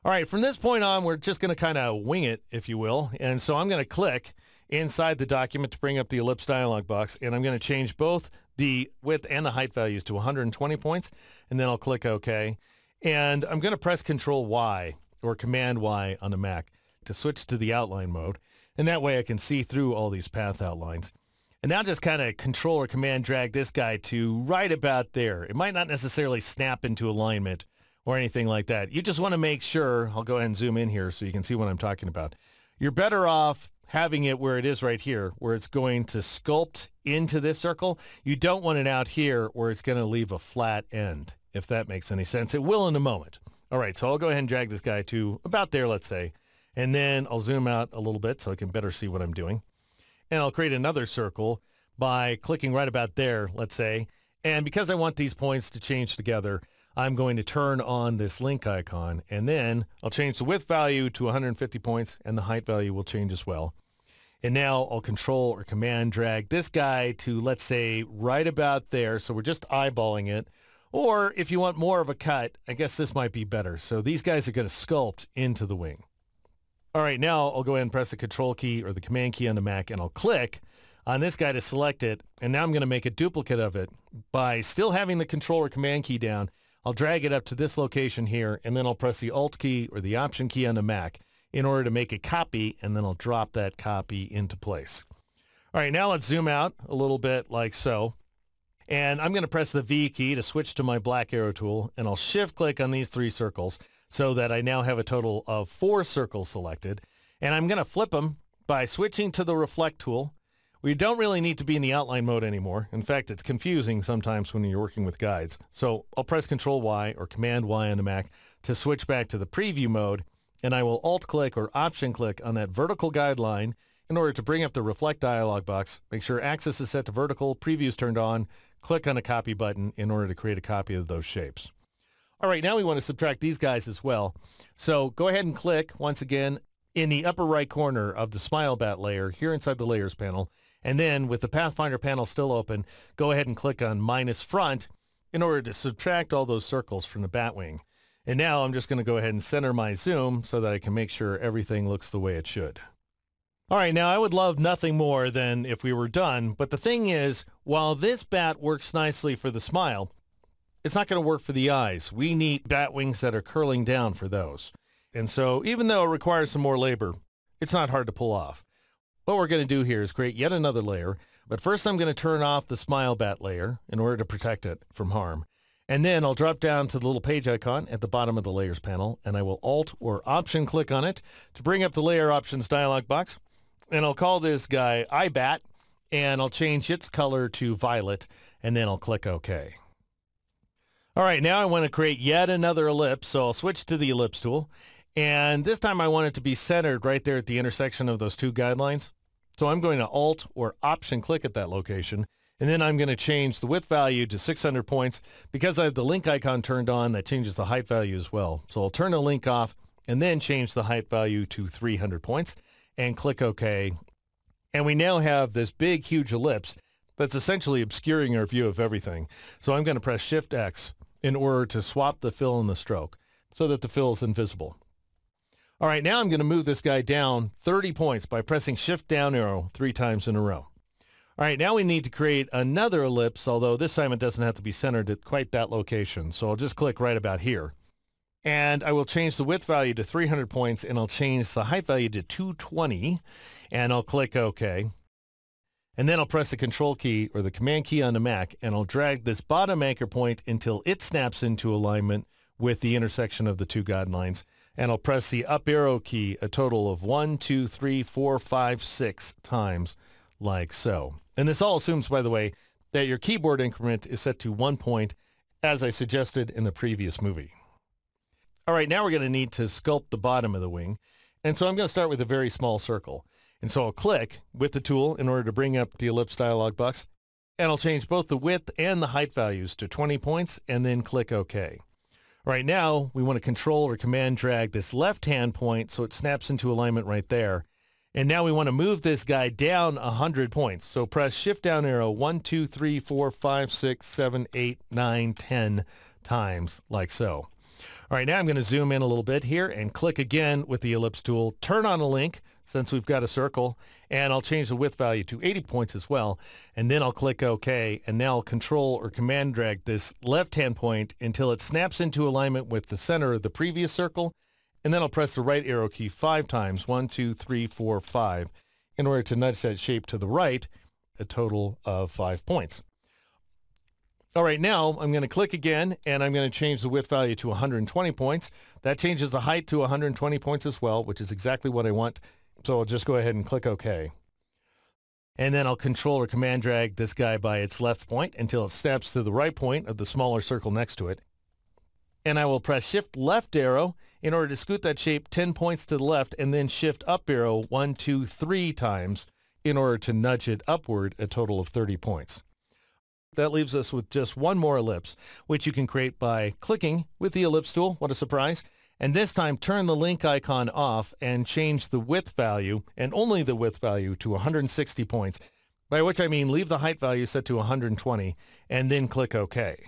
All right, from this point on, we're just going to kind of wing it, if you will. And so I'm going to click inside the document to bring up the ellipse dialog box, and I'm going to change both the width and the height values to 120 points, and then I'll click OK. And I'm going to press Control Y or Command Y on the Mac to switch to the outline mode, and that way I can see through all these path outlines. And now just kind of Control or Command drag this guy to right about there. It might not necessarily snap into alignment or anything like that. You just want to make sure, I'll go ahead and zoom in here so you can see what I'm talking about. You're better off having it where it is right here, where it's going to sculpt into this circle. You don't want it out here where it's going to leave a flat end, if that makes any sense. It will in a moment. All right, so I'll go ahead and drag this guy to about there, let's say, and then I'll zoom out a little bit so I can better see what I'm doing. And I'll create another circle by clicking right about there, let's say. And because I want these points to change together, I'm going to turn on this link icon, and then I'll change the width value to 150 points, and the height value will change as well. And now I'll Control or Command drag this guy to, let's say, right about there. So we're just eyeballing it. Or if you want more of a cut, I guess this might be better. So these guys are going to sculpt into the wing. All right, now I'll go ahead and press the Control key or the Command key on the Mac, and I'll click on this guy to select it. And now I'm going to make a duplicate of it by still having the Control or Command key down. I'll drag it up to this location here, and then I'll press the Alt key or the Option key on the Mac in order to make a copy, and then I'll drop that copy into place. All right, now let's zoom out a little bit like so. And I'm going to press the V key to switch to my black arrow tool, and I'll shift click on these three circles so that I now have a total of 4 circles selected. And I'm going to flip them by switching to the reflect tool. We don't really need to be in the outline mode anymore. In fact, it's confusing sometimes when you're working with guides. So I'll press Control Y or Command Y on the Mac to switch back to the preview mode, and I will Alt click or Option click on that vertical guideline in order to bring up the reflect dialog box. Make sure axis is set to vertical, preview is turned on, click on the copy button in order to create a copy of those shapes. All right, now we want to subtract these guys as well. So go ahead and click once again in the upper right corner of the smile bat layer here inside the Layers panel. And then with the Pathfinder panel still open, go ahead and click on minus front in order to subtract all those circles from the bat wing. And now I'm just going to go ahead and center my zoom so that I can make sure everything looks the way it should. All right, now I would love nothing more than if we were done, but the thing is, while this bat works nicely for the smile, it's not going to work for the eyes. We need bat wings that are curling down for those. And so even though it requires some more labor, it's not hard to pull off. What we're going to do here is create yet another layer, but first I'm going to turn off the smile bat layer in order to protect it from harm. And then I'll drop down to the little page icon at the bottom of the layers panel, and I will Alt or Option click on it to bring up the layer options dialog box. And I'll call this guy iBat, and I'll change its color to violet, and then I'll click OK. All right, now I want to create yet another ellipse, so I'll switch to the ellipse tool. And this time I want it to be centered right there at the intersection of those two guidelines. So I'm going to Alt or Option click at that location, and then I'm going to change the width value to 600 points. Because I have the link icon turned on, that changes the height value as well. So I'll turn the link off and then change the height value to 300 points and click OK. And we now have this big, huge ellipse that's essentially obscuring our view of everything. So I'm going to press Shift X in order to swap the fill and the stroke so that the fill is invisible. All right, now I'm going to move this guy down 30 points by pressing Shift down arrow 3 times in a row. All right, now we need to create another ellipse, although this time it doesn't have to be centered at quite that location. So I'll just click right about here. And I will change the width value to 300 points, and I'll change the height value to 220, and I'll click OK. And then I'll press the Control key or the Command key on the Mac, and I'll drag this bottom anchor point until it snaps into alignment with the intersection of the two guidelines. And I'll press the up arrow key a total of 1, 2, 3, 4, 5, 6 times, like so. And this all assumes, by the way, that your keyboard increment is set to 1 point, as I suggested in the previous movie. All right, now we're going to need to sculpt the bottom of the wing. And so I'm going to start with a very small circle. And so I'll click with the tool in order to bring up the ellipse dialog box. And I'll change both the width and the height values to 20 points and then click OK. Right now, we want to Control or Command drag this left-hand point so it snaps into alignment right there. And now we want to move this guy down 100 points. So press Shift down arrow 1, 2, 3, 4, 5, 6, 7, 8, 9, 10 times, like so. All right, now I'm going to zoom in a little bit here and click again with the ellipse tool, turn on a link since we've got a circle, and I'll change the width value to 80 points as well, and then I'll click OK, and now I'll Control or Command drag this left-hand point until it snaps into alignment with the center of the previous circle, and then I'll press the right arrow key 5 times, 1, 2, 3, 4, 5, in order to nudge that shape to the right, a total of 5 points. All right, now I'm going to click again, and I'm going to change the width value to 120 points. That changes the height to 120 points as well, which is exactly what I want. So I'll just go ahead and click OK. And then I'll Control or Command drag this guy by its left point until it snaps to the right point of the smaller circle next to it. And I will press Shift left arrow in order to scoot that shape 10 points to the left, and then Shift up arrow 1, 2, 3 times in order to nudge it upward a total of 30 points. That leaves us with just one more ellipse, which you can create by clicking with the ellipse tool. What a surprise. And this time, turn the link icon off and change the width value, and only the width value, to 160 points, by which I mean leave the height value set to 120, and then click OK.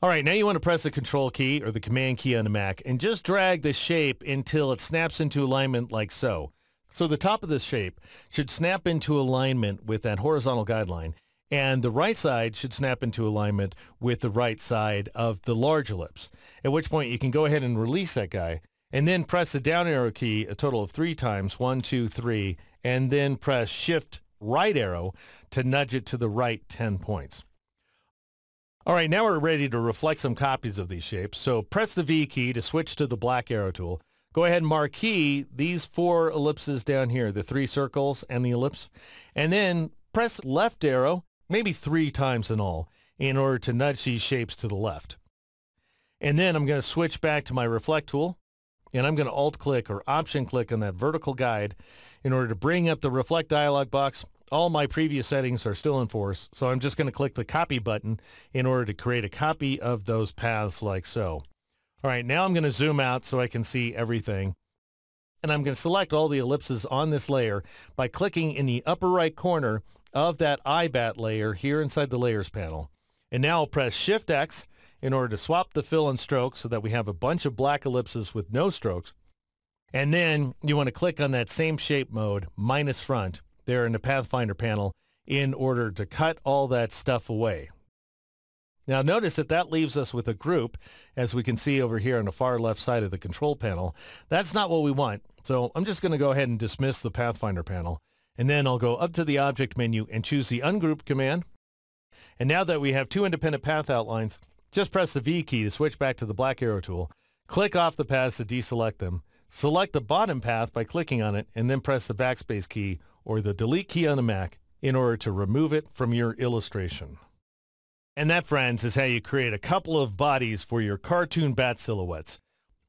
All right, now you want to press the Control key or the Command key on the Mac and just drag the shape until it snaps into alignment like so. So the top of this shape should snap into alignment with that horizontal guideline, and the right side should snap into alignment with the right side of the large ellipse, at which point you can go ahead and release that guy, and then press the down arrow key a total of 3 times, 1, 2, 3, and then press Shift right arrow to nudge it to the right 10 points. All right, now we're ready to reflect some copies of these shapes, so press the V key to switch to the black arrow tool. Go ahead and marquee these 4 ellipses down here, the 3 circles and the ellipse, and then press left arrow, maybe 3 times in all, in order to nudge these shapes to the left. And then I'm going to switch back to my Reflect tool, and I'm going to Alt-click or Option-click on that vertical guide in order to bring up the Reflect dialog box. All my previous settings are still in force, so I'm just going to click the Copy button in order to create a copy of those paths like so. All right, now I'm going to zoom out so I can see everything. And I'm going to select all the ellipses on this layer by clicking in the upper right corner of that iBat layer here inside the Layers panel. And now I'll press Shift X in order to swap the fill and stroke so that we have a bunch of black ellipses with no strokes. And then you want to click on that same shape mode, minus front, there in the Pathfinder panel in order to cut all that stuff away. Now notice that that leaves us with a group, as we can see over here on the far left side of the control panel. That's not what we want, so I'm just going to go ahead and dismiss the Pathfinder panel, and then I'll go up to the Object menu and choose the Ungroup command. And now that we have two independent path outlines, just press the V key to switch back to the black arrow tool, click off the paths to deselect them, select the bottom path by clicking on it, and then press the backspace key or the delete key on the Mac in order to remove it from your illustration. And that, friends, is how you create a couple of bodies for your cartoon bat silhouettes.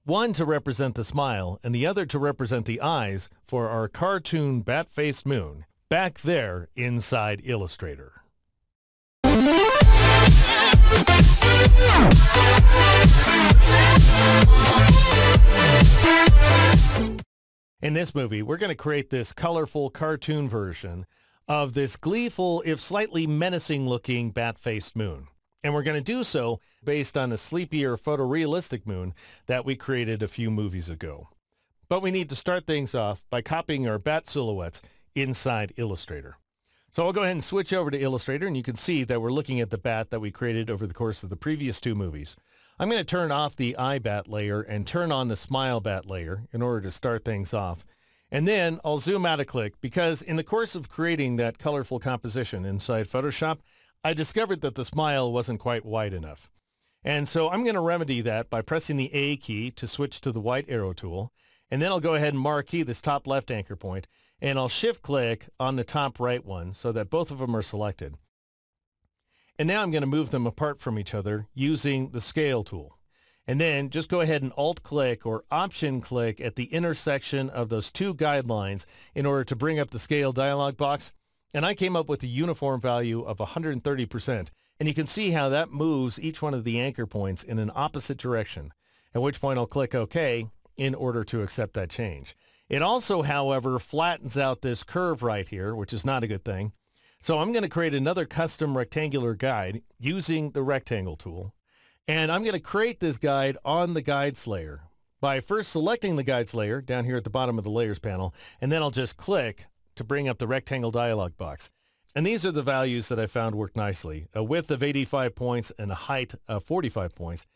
One to represent the smile and the other to represent the eyes for our cartoon bat-faced moon back there inside Illustrator. In this movie, we're going to create this colorful cartoon version of this gleeful, if slightly menacing-looking bat-faced moon. And we're going to do so based on a sleepier photorealistic moon that we created a few movies ago. But we need to start things off by copying our bat silhouettes inside Illustrator. So I'll go ahead and switch over to Illustrator, and you can see that we're looking at the bat that we created over the course of the previous two movies. I'm going to turn off the eye bat layer and turn on the smile bat layer in order to start things off. And then I'll zoom out a click because in the course of creating that colorful composition inside Photoshop, I discovered that the smile wasn't quite wide enough. And so I'm going to remedy that by pressing the A key to switch to the white arrow tool. And then I'll go ahead and marquee this top left anchor point, and I'll shift click on the top right one so that both of them are selected. And now I'm going to move them apart from each other using the scale tool. And then just go ahead and Alt-click or Option-click at the intersection of those two guidelines in order to bring up the scale dialog box. And I came up with a uniform value of 130%. And you can see how that moves each one of the anchor points in an opposite direction, at which point I'll click OK in order to accept that change. It also, however, flattens out this curve right here, which is not a good thing. So I'm going to create another custom rectangular guide using the Rectangle tool. And I'm going to create this guide on the Guides layer by first selecting the Guides layer down here at the bottom of the Layers panel, and then I'll just click to bring up the Rectangle dialog box. And these are the values that I found work nicely: a width of 85 points and a height of 45 points,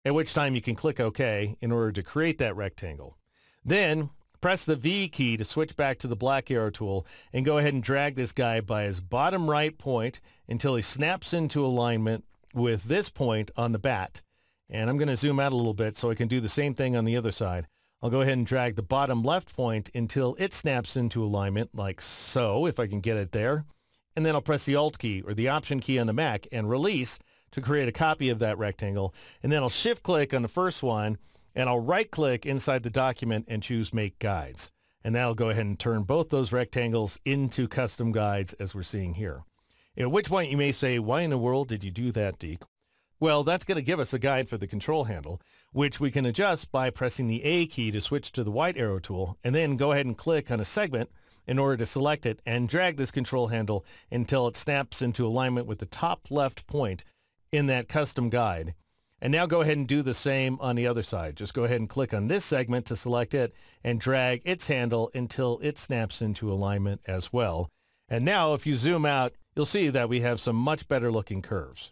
at which time you can click OK in order to create that rectangle. Then press the V key to switch back to the black arrow tool and go ahead and drag this guy by his bottom right point until he snaps into alignment with this point on the bat. And I'm going to zoom out a little bit so I can do the same thing on the other side. I'll go ahead and drag the bottom left point until it snaps into alignment like so, if I can get it there. And then I'll press the Alt key or the Option key on the Mac and release to create a copy of that rectangle. And then I'll shift click on the first one and I'll right click inside the document and choose Make Guides. And that'll go ahead and turn both those rectangles into custom guides as we're seeing here. At which point you may say, why in the world did you do that, Deke? Well, that's going to give us a guide for the control handle, which we can adjust by pressing the A key to switch to the white arrow tool, and then go ahead and click on a segment in order to select it and drag this control handle until it snaps into alignment with the top left point in that custom guide. And now go ahead and do the same on the other side. Just go ahead and click on this segment to select it and drag its handle until it snaps into alignment as well. And now if you zoom out, you'll see that we have some much better looking curves.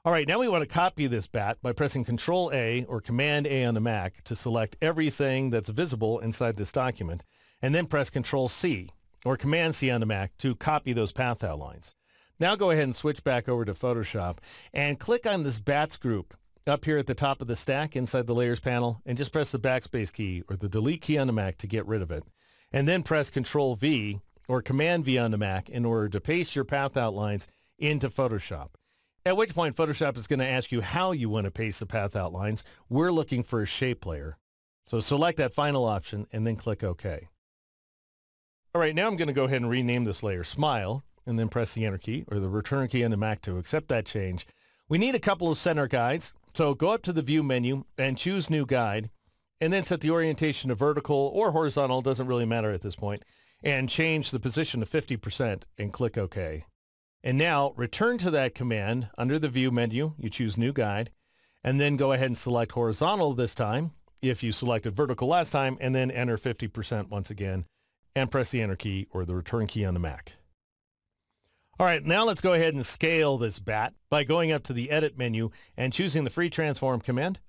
All right, now we want to copy this bat by pressing Control A or Command A on the Mac to select everything that's visible inside this document, and then press Control C or Command C on the Mac to copy those path outlines. Now go ahead and switch back over to Photoshop and click on this bats group up here at the top of the stack inside the Layers panel, and just press the backspace key or the delete key on the Mac to get rid of it. And then press Control V or Command V on the Mac in order to paste your path outlines into Photoshop. At which point Photoshop is going to ask you how you want to paste the path outlines. We're looking for a shape layer. So select that final option and then click OK. All right, now I'm going to go ahead and rename this layer Smile and then press the Enter key or the Return key on the Mac to accept that change. We need a couple of center guides. So go up to the View menu and choose New Guide, and then set the orientation to vertical or horizontal, doesn't really matter at this point, and change the position to 50% and click OK. And now return to that command under the View menu. You choose New Guide, and then go ahead and select horizontal this time if you selected vertical last time, and then enter 50% once again and press the Enter key or the Return key on the Mac. All right, now let's go ahead and scale this bat by going up to the Edit menu and choosing the Free Transform command.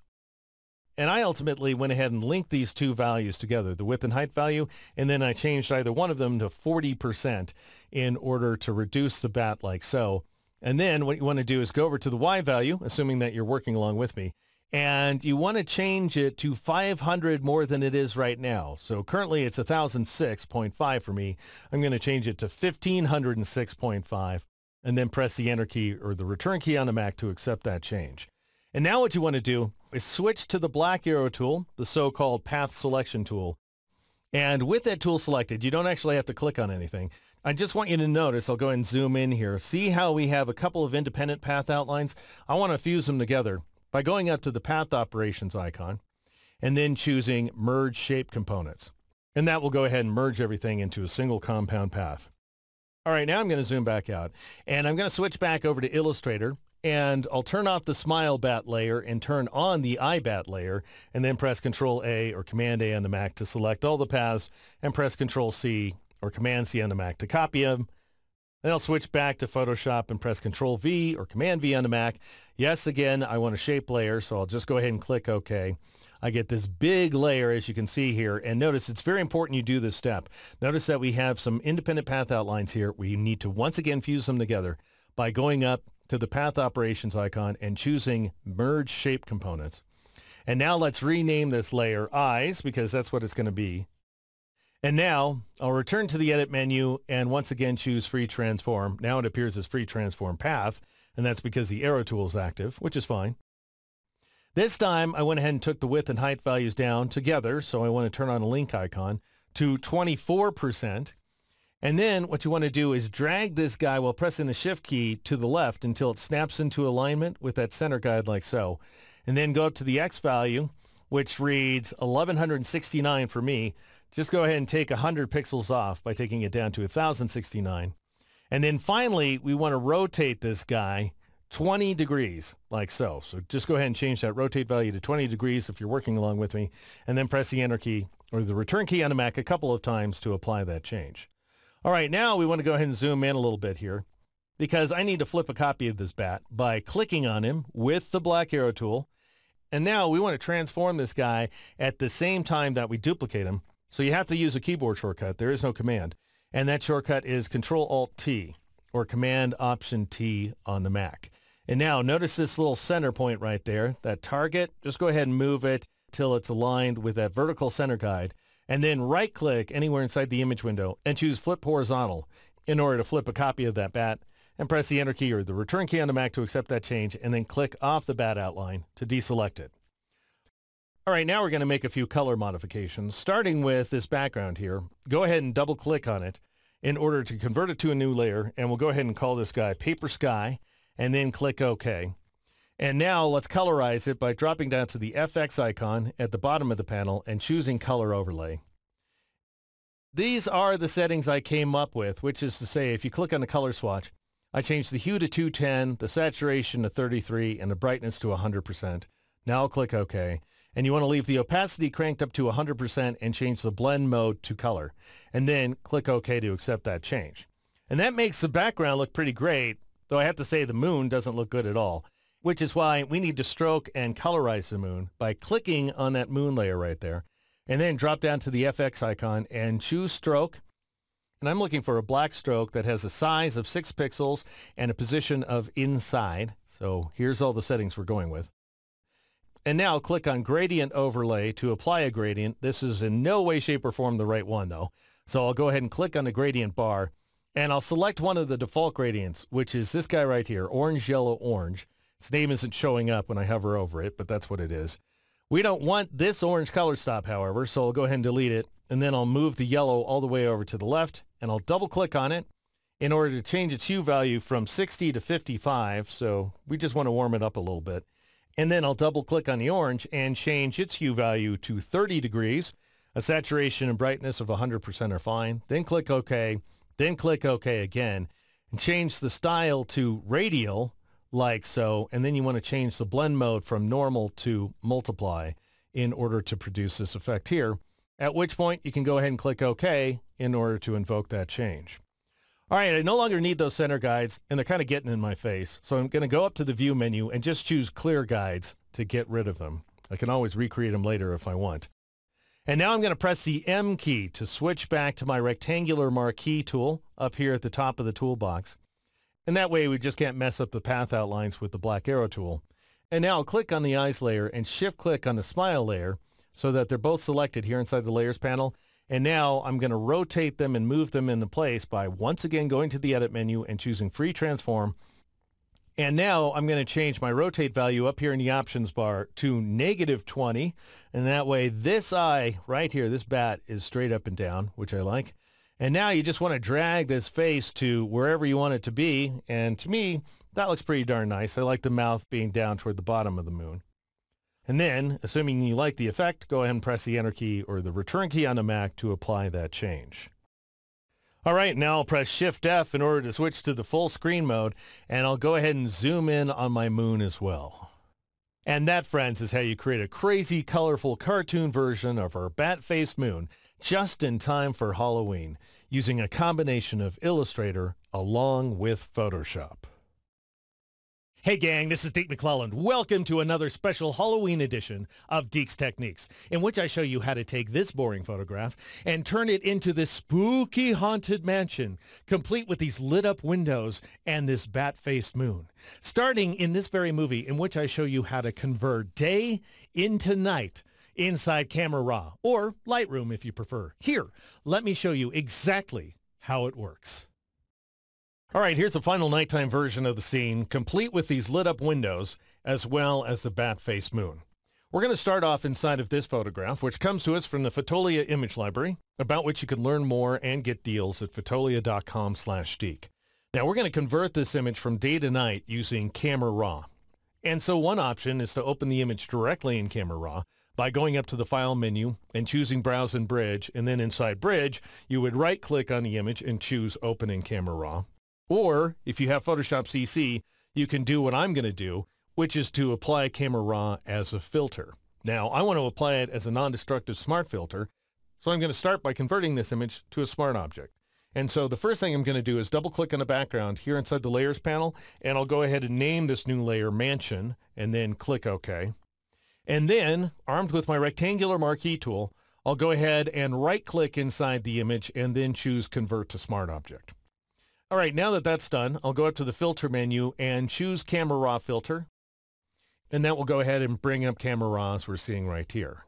And I ultimately went ahead and linked these two values together, the width and height value, and then I changed either one of them to 40% in order to reduce the bat like so. And then what you want to do is go over to the Y value, assuming that you're working along with me, and you want to change it to 500 more than it is right now. So currently it's 1006.5 for me. I'm going to change it to 1506.5 and then press the Enter key or the Return key on the Mac to accept that change. And now what you want to do is switch to the black arrow tool, the so-called path selection tool. And with that tool selected, you don't actually have to click on anything. I just want you to notice, I'll go ahead and zoom in here. See how we have a couple of independent path outlines? I want to fuse them together by going up to the path operations icon and then choosing merge shape components. And that will go ahead and merge everything into a single compound path. All right, now I'm going to zoom back out and I'm going to switch back over to Illustrator. And I'll turn off the Smile Bat layer and turn on the iBat layer and then press Control A or Command A on the Mac to select all the paths and press Control C or Command C on the Mac to copy them. Then I'll switch back to Photoshop and press Control V or Command V on the Mac. Yes, again, I want a shape layer, so I'll just go ahead and click OK. I get this big layer, as you can see here, and notice it's very important you do this step. Notice that we have some independent path outlines here. We need to once again fuse them together by going up to the path operations icon and choosing merge shape components. And now let's rename this layer eyes because that's what it's going to be. And now I'll return to the Edit menu and once again choose Free Transform. Now it appears as Free Transform Path, and that's because the arrow tool is active, which is fine. This time I went ahead and took the width and height values down together, so I want to turn on a link icon to 24%. And then what you want to do is drag this guy while pressing the Shift key to the left until it snaps into alignment with that center guide like so. And then go up to the X value, which reads 1169 for me. Just go ahead and take 100 pixels off by taking it down to 1069. And then finally, we want to rotate this guy 20 degrees like so. So just go ahead and change that rotate value to 20 degrees if you're working along with me, and then press the Enter key or the Return key on the Mac a couple of times to apply that change. All right, now we want to go ahead and zoom in a little bit here because I need to flip a copy of this bat by clicking on him with the black arrow tool. And now we want to transform this guy at the same time that we duplicate him. So you have to use a keyboard shortcut. There is no command. And that shortcut is Control-Alt-T or Command-Option-T on the Mac. And now notice this little center point right there, that target. Just go ahead and move it till it's aligned with that vertical center guide. And then right-click anywhere inside the image window and choose Flip Horizontal in order to flip a copy of that bat, and press the Enter key or the Return key on the Mac to accept that change, and then click off the bat outline to deselect it. All right, now we're going to make a few color modifications, starting with this background here. Go ahead and double-click on it in order to convert it to a new layer, and we'll go ahead and call this guy Paper Sky, and then click OK. And now let's colorize it by dropping down to the FX icon at the bottom of the panel and choosing Color Overlay. These are the settings I came up with, which is to say if you click on the color swatch, I changed the hue to 210, the saturation to 33, and the brightness to 100%. Now I'll click OK. And you want to leave the opacity cranked up to 100% and change the blend mode to color. And then click OK to accept that change. And that makes the background look pretty great, though I have to say the moon doesn't look good at all. Which is why we need to stroke and colorize the moon by clicking on that moon layer right there, and then drop down to the FX icon and choose stroke. And I'm looking for a black stroke that has a size of 6 pixels and a position of inside. So here's all the settings we're going with. And now click on Gradient Overlay to apply a gradient. This is in no way, shape, or form the right one though. So I'll go ahead and click on the gradient bar, and I'll select one of the default gradients, which is this guy right here, orange, yellow, orange. Its name isn't showing up when I hover over it, but that's what it is. We don't want this orange color stop, however, so I'll go ahead and delete it, and then I'll move the yellow all the way over to the left, and I'll double-click on it in order to change its hue value from 60 to 55, so we just want to warm it up a little bit. And then I'll double-click on the orange and change its hue value to 30 degrees. A saturation and brightness of 100% are fine. Then click OK, then click OK again, and change the style to radial, like so, and then you want to change the blend mode from normal to multiply in order to produce this effect here, at which point you can go ahead and click OK in order to invoke that change. All right, I no longer need those center guides, and they're kind of getting in my face. So I'm going to go up to the View menu and just choose Clear Guides to get rid of them. I can always recreate them later if I want. And now I'm going to press the M key to switch back to my rectangular marquee tool up here at the top of the toolbox. And that way we just can't mess up the path outlines with the black arrow tool. And now I'll click on the eyes layer and shift click on the smile layer so that they're both selected here inside the layers panel. And now I'm going to rotate them and move them into place by once again going to the edit menu and choosing free transform. And now I'm going to change my rotate value up here in the options bar to -20. And that way this eye right here, this bat, is straight up and down, which I like. And now you just want to drag this face to wherever you want it to be. And to me, that looks pretty darn nice. I like the mouth being down toward the bottom of the moon. And then, assuming you like the effect, go ahead and press the Enter key or the Return key on the Mac to apply that change. All right, now I'll press Shift F in order to switch to the full screen mode, and I'll go ahead and zoom in on my moon as well. And that, friends, is how you create a crazy, colorful cartoon version of our bat-faced moon just in time for Halloween, using a combination of Illustrator along with Photoshop. Hey gang, this is Deke McClelland. Welcome to another special Halloween edition of Deke's Techniques, in which I show you how to take this boring photograph and turn it into this spooky haunted mansion, complete with these lit up windows and this bat-faced moon. Starting in this very movie, in which I show you how to convert day into night inside Camera Raw, or Lightroom if you prefer. Here, let me show you exactly how it works. All right, here's the final nighttime version of the scene, complete with these lit up windows, as well as the bat-faced moon. We're going to start off inside of this photograph, which comes to us from the Fotolia image library, about which you can learn more and get deals at fotolia.com/Deke. Now, we're going to convert this image from day to night using Camera Raw. And so one option is to open the image directly in Camera Raw by going up to the File menu and choosing Browse in Bridge, and then inside Bridge, you would right-click on the image and choose Open in Camera Raw. Or, if you have Photoshop CC, you can do what I'm going to do, which is to apply Camera Raw as a filter. Now, I want to apply it as a non-destructive smart filter, so I'm going to start by converting this image to a smart object. And so the first thing I'm going to do is double-click on the background here inside the Layers panel, and I'll go ahead and name this new layer Mansion, and then click OK. And then, armed with my rectangular marquee tool, I'll go ahead and right-click inside the image and then choose Convert to Smart Object. All right, now that that's done, I'll go up to the Filter menu and choose Camera Raw Filter. And that will go ahead and bring up Camera Raw as we're seeing right here.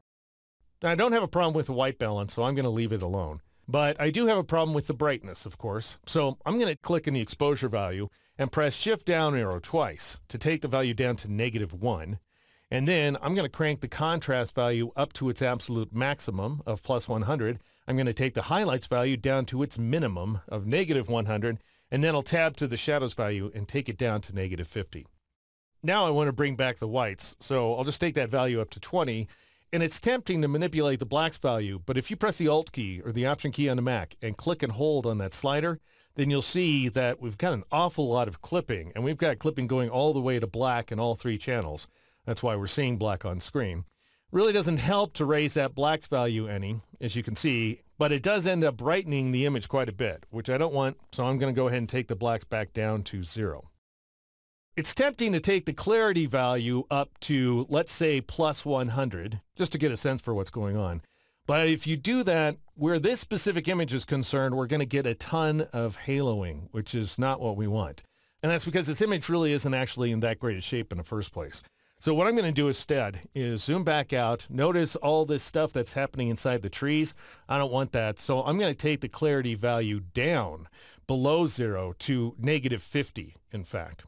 Now, I don't have a problem with the white balance, so I'm going to leave it alone. But I do have a problem with the brightness, of course. So I'm going to click in the exposure value and press Shift down arrow twice to take the value down to -1. And then I'm going to crank the contrast value up to its absolute maximum of +100. I'm going to take the highlights value down to its minimum of -100. And then I'll tab to the shadows value and take it down to -50. Now I want to bring back the whites, so I'll just take that value up to 20. And it's tempting to manipulate the blacks value, but if you press the Alt key or the Option key on the Mac and click and hold on that slider, then you'll see that we've got an awful lot of clipping, and we've got clipping going all the way to black in all 3 channels. That's why we're seeing black on screen. Really doesn't help to raise that blacks value any, as you can see, but it does end up brightening the image quite a bit, which I don't want, so I'm going to go ahead and take the blacks back down to 0. It's tempting to take the clarity value up to, let's say, +100, just to get a sense for what's going on. But if you do that, where this specific image is concerned, we're going to get a ton of haloing, which is not what we want. And that's because this image really isn't actually in that great a shape in the first place. So what I'm going to do instead is zoom back out. Notice all this stuff that's happening inside the trees. I don't want that. So I'm going to take the clarity value down below 0 to -50, in fact.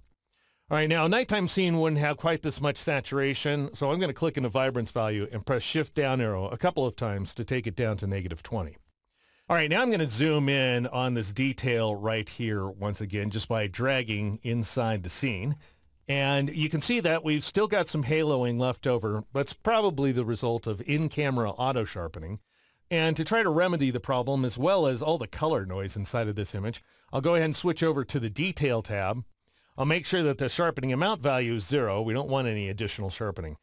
All right, now a nighttime scene wouldn't have quite this much saturation, so I'm going to click in the vibrance value and press Shift down arrow a couple of times to take it down to -20. All right, now I'm going to zoom in on this detail right here once again, just by dragging inside the scene. And you can see that we've still got some haloing left over. That's probably the result of in-camera auto sharpening. And to try to remedy the problem, as well as all the color noise inside of this image, I'll go ahead and switch over to the Detail tab. I'll make sure that the sharpening amount value is 0. We don't want any additional sharpening.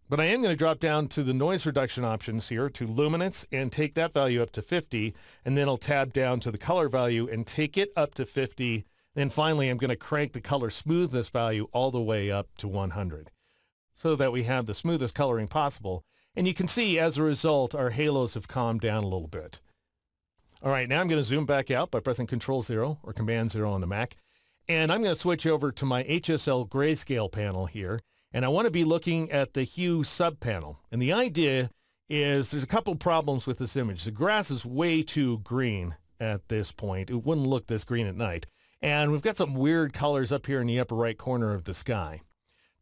But I am going to drop down to the noise reduction options here to luminance and take that value up to 50. And then I'll tab down to the color value and take it up to 50. Then finally, I'm going to crank the color smoothness value all the way up to 100 so that we have the smoothest coloring possible. And you can see as a result, our halos have calmed down a little bit. All right, now I'm going to zoom back out by pressing Control-0 or Command-0 on the Mac. And I'm going to switch over to my HSL grayscale panel here. And I want to be looking at the hue subpanel. And the idea is there's a couple problems with this image. The grass is way too green at this point. It wouldn't look this green at night. And we've got some weird colors up here in the upper right corner of the sky.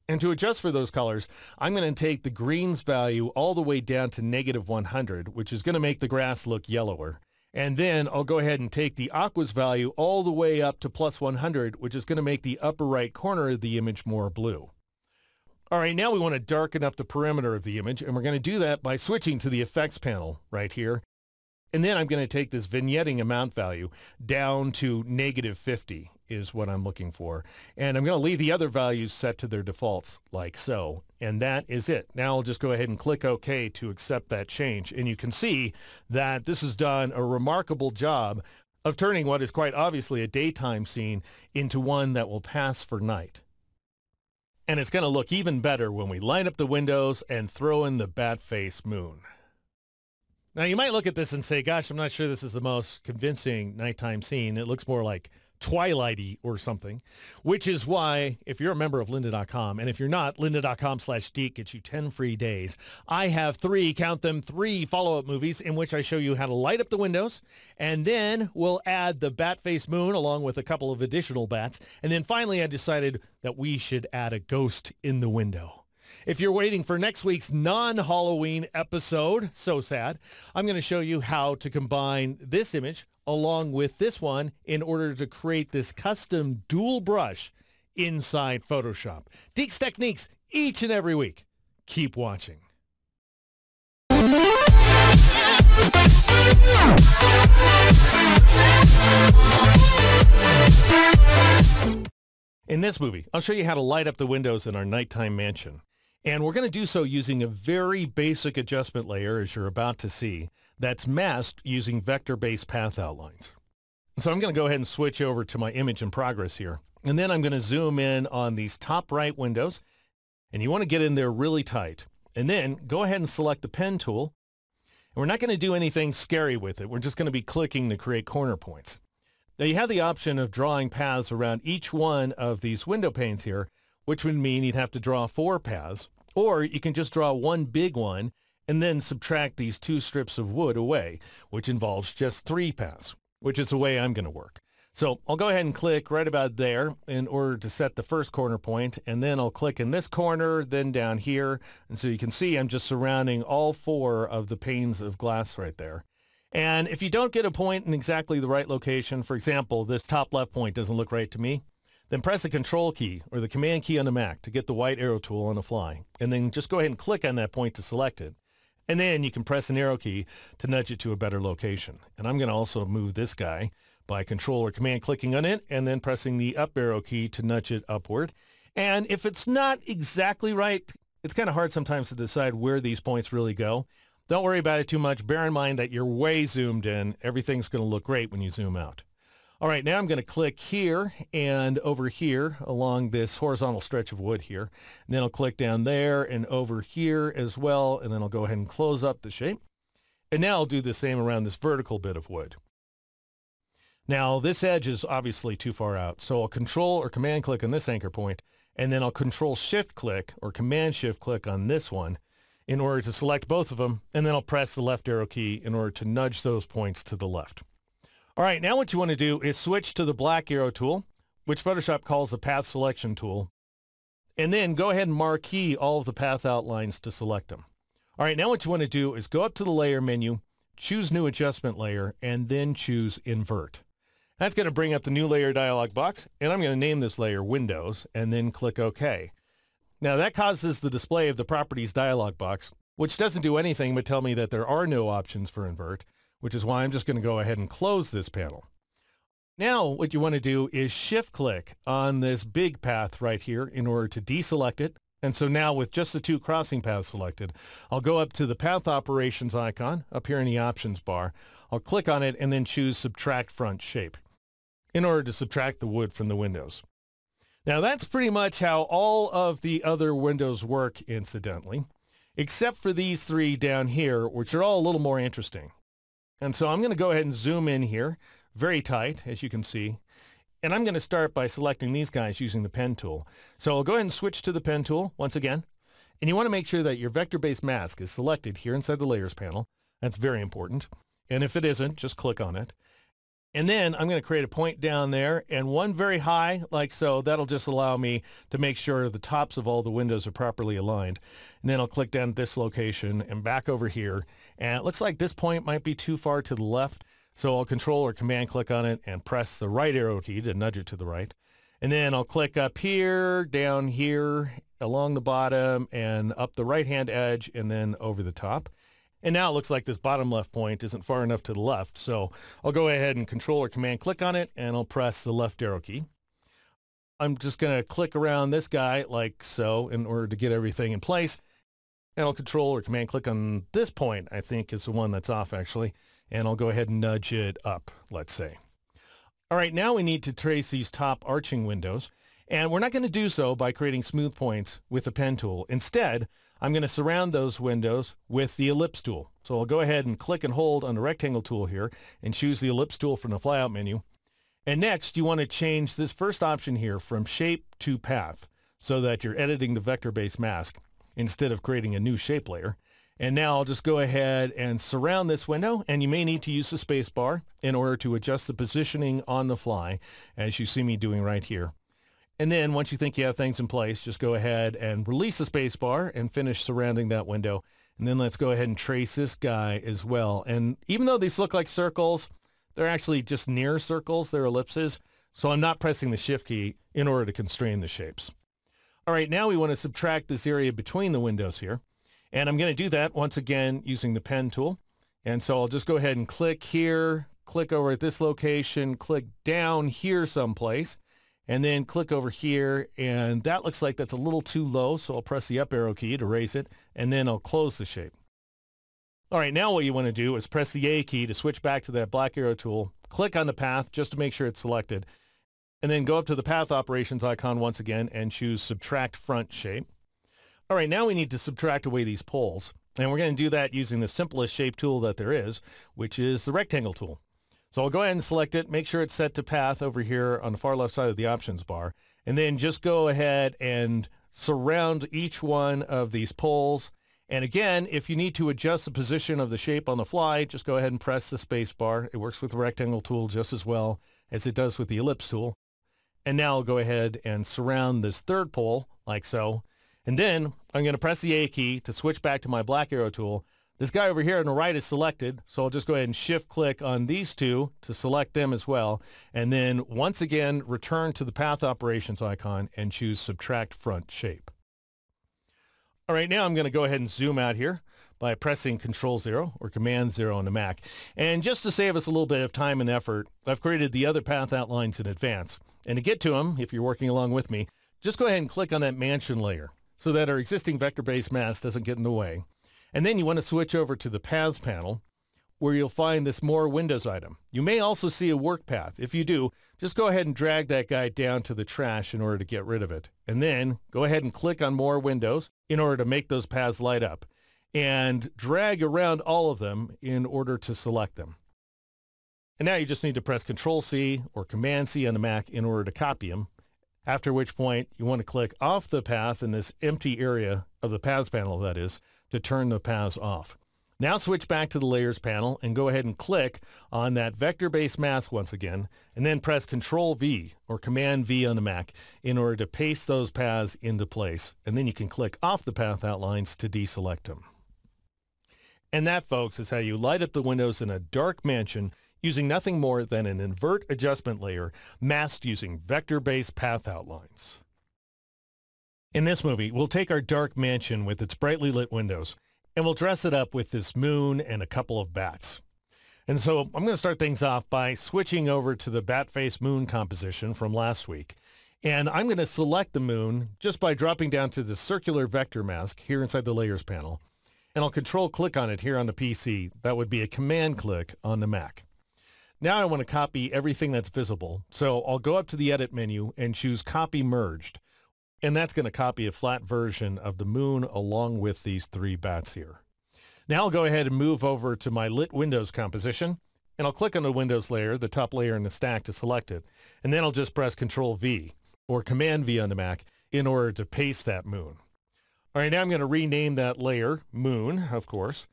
And to adjust for those colors, I'm going to take the greens value all the way down to -100, which is going to make the grass look yellower. And then I'll go ahead and take the aquas value all the way up to +100, which is going to make the upper right corner of the image more blue. All right, now we want to darken up the perimeter of the image, and we're going to do that by switching to the effects panel right here. And then I'm going to take this vignetting amount value down to -50 is what I'm looking for. And I'm going to leave the other values set to their defaults like so. And that is it. Now I'll just go ahead and click OK to accept that change. And you can see that this has done a remarkable job of turning what is quite obviously a daytime scene into one that will pass for night. And it's going to look even better when we line up the windows and throw in the bat-faced moon. Now, you might look at this and say, gosh, I'm not sure this is the most convincing nighttime scene. It looks more like Twilighty or something, which is why, if you're a member of lynda.com, and if you're not, lynda.com/geek gets you 10 free days. I have count them, three follow-up movies in which I show you how to light up the windows, and then we'll add the bat-faced moon along with a couple of additional bats. And then finally, I decided that we should add a ghost in the window. If you're waiting for next week's non-Halloween episode, so sad, I'm going to show you how to combine this image along with this one in order to create this custom dual brush inside Photoshop. Deeks techniques each and every week. Keep watching. In this movie, I'll show you how to light up the windows in our nighttime mansion. And we're going to do so using a very basic adjustment layer, as you're about to see, that's masked using vector-based path outlines. So I'm going to go ahead and switch over to my image in progress here. And then I'm going to zoom in on these top right windows. And you want to get in there really tight. And then go ahead and select the pen tool. And we're not going to do anything scary with it. We're just going to be clicking to create corner points. Now you have the option of drawing paths around each one of these window panes here, which would mean you'd have to draw 4 paths. Or you can just draw one big one and then subtract these 2 strips of wood away, which involves just 3 paths, which is the way I'm going to work. So I'll go ahead and click right about there in order to set the first corner point, and then I'll click in this corner, then down here. And so you can see I'm just surrounding all 4 of the panes of glass right there. And if you don't get a point in exactly the right location, for example, this top left point doesn't look right to me, then press the Control key or the Command key on the Mac to get the white arrow tool on the fly. And then just go ahead and click on that point to select it. And then you can press an arrow key to nudge it to a better location. And I'm going to also move this guy by Control or Command clicking on it and then pressing the up arrow key to nudge it upward. And if it's not exactly right, it's kind of hard sometimes to decide where these points really go. Don't worry about it too much. Bear in mind that you're way zoomed in. Everything's going to look great when you zoom out. All right, now I'm going to click here and over here along this horizontal stretch of wood here. And then I'll click down there and over here as well. And then I'll go ahead and close up the shape. And now I'll do the same around this vertical bit of wood. Now this edge is obviously too far out. So I'll Control or Command click on this anchor point. And then I'll Control Shift click or Command Shift click on this one in order to select both of them. And then I'll press the left arrow key in order to nudge those points to the left. All right, now what you want to do is switch to the black arrow tool, which Photoshop calls a path selection tool, and then go ahead and marquee all of the path outlines to select them. All right, now what you want to do is go up to the layer menu, choose new adjustment layer, and then choose invert. That's going to bring up the new layer dialog box, and I'm going to name this layer Windows, and then click OK. Now that causes the display of the properties dialog box, which doesn't do anything but tell me that there are no options for invert, which is why I'm just going to go ahead and close this panel. Now what you want to do is shift click on this big path right here in order to deselect it And so now with just the two crossing paths selected, I'll go up to the path operations icon up here in the options bar. I'll click on it and then choose subtract front shape in order to subtract the wood from the windows. Now that's pretty much how all of the other windows work, incidentally, except for these three down here, which are all a little more interesting. And so I'm going to go ahead and zoom in here, very tight, as you can see. And I'm going to start by selecting these guys using the pen tool. So I'll go ahead and switch to the pen tool once again. And you want to make sure that your vector-based mask is selected here inside the layers panel. That's very important. And if it isn't, just click on it. And then I'm going to create a point down there and one very high, like so. That'll just allow me to make sure the tops of all the windows are properly aligned. And then I'll click down at this location and back over here. And it looks like this point might be too far to the left. So I'll control or command click on it and press the right arrow key to nudge it to the right. And then I'll click up here, down here, along the bottom, and up the right-hand edge, and then over the top. And now it looks like this bottom left point isn't far enough to the left. So I'll go ahead and control or command click on it, and I'll press the left arrow key. I'm just going to click around this guy like so in order to get everything in place. And I'll control or command click on this point, I think is the one that's off actually. And I'll go ahead and nudge it up, let's say. All right, now we need to trace these top arching windows. And we're not going to do so by creating smooth points with the pen tool. Instead, I'm going to surround those windows with the ellipse tool. So I'll go ahead and click and hold on the rectangle tool here and choose the ellipse tool from the flyout menu. And next, you want to change this first option here from shape to path so that you're editing the vector-based mask instead of creating a new shape layer. And now I'll just go ahead and surround this window, and you may need to use the space bar in order to adjust the positioning on the fly, as you see me doing right here. And then once you think you have things in place, just go ahead and release the space bar and finish surrounding that window. And then let's go ahead and trace this guy as well. And even though these look like circles, they're actually just near circles, they're ellipses. So I'm not pressing the shift key in order to constrain the shapes. All right, now we want to subtract this area between the windows here. And I'm going to do that once again using the pen tool. And so I'll just go ahead and click here, click over at this location, click down here someplace, and then click over here. And that looks like that's a little too low, so I'll press the up arrow key to raise it, and then I'll close the shape. All right, now what you want to do is press the A key to switch back to that black arrow tool, click on the path just to make sure it's selected, and then go up to the path operations icon once again and choose subtract front shape. All right, now we need to subtract away these poles, and we're going to do that using the simplest shape tool that there is, which is the rectangle tool. So I'll go ahead and select it, make sure it's set to path over here on the far left side of the options bar, and then just go ahead and surround each one of these poles. And again, if you need to adjust the position of the shape on the fly, just go ahead and press the space bar. It works with the rectangle tool just as well as it does with the ellipse tool. And now I'll go ahead and surround this third pole like so. And then I'm going to press the A key to switch back to my black arrow tool. This guy over here on the right is selected, so I'll just go ahead and shift click on these two to select them as well. And then once again, return to the path operations icon and choose subtract front shape. All right, now I'm going to go ahead and zoom out here by pressing Control-0 or Command-0 on the Mac. And just to save us a little bit of time and effort, I've created the other path outlines in advance. And to get to them, if you're working along with me, just go ahead and click on that mansion layer so that our existing vector-based mask doesn't get in the way. And then you want to switch over to the Paths panel, where you'll find this More Windows item. You may also see a work path. If you do, just go ahead and drag that guy down to the trash in order to get rid of it. And then go ahead and click on More Windows in order to make those paths light up. And drag around all of them in order to select them. And now you just need to press Control-C or Command-C on the Mac in order to copy them. After which point you want to click off the path in this empty area of the Paths panel, that is, to turn the paths off. Now switch back to the Layers panel and go ahead and click on that vector-based mask once again, and then press Control-V or Command-V on the Mac in order to paste those paths into place. And then you can click off the path outlines to deselect them. And that, folks, is how you light up the windows in a dark mansion using nothing more than an invert adjustment layer masked using vector-based path outlines. In this movie, we'll take our dark mansion with its brightly lit windows, and we'll dress it up with this moon and a couple of bats. And so I'm going to start things off by switching over to the bat face moon composition from last week. And I'm going to select the moon just by dropping down to the circular vector mask here inside the Layers panel. And I'll control click on it here on the PC. That would be a command click on the Mac. Now I want to copy everything that's visible. So I'll go up to the Edit menu and choose Copy Merged. And that's going to copy a flat version of the moon along with these three bats here. Now I'll go ahead and move over to my lit Windows composition. And I'll click on the Windows layer, the top layer in the stack, to select it. And then I'll just press Control V or Command V on the Mac in order to paste that moon. All right, now I'm going to rename that layer Moon, of course.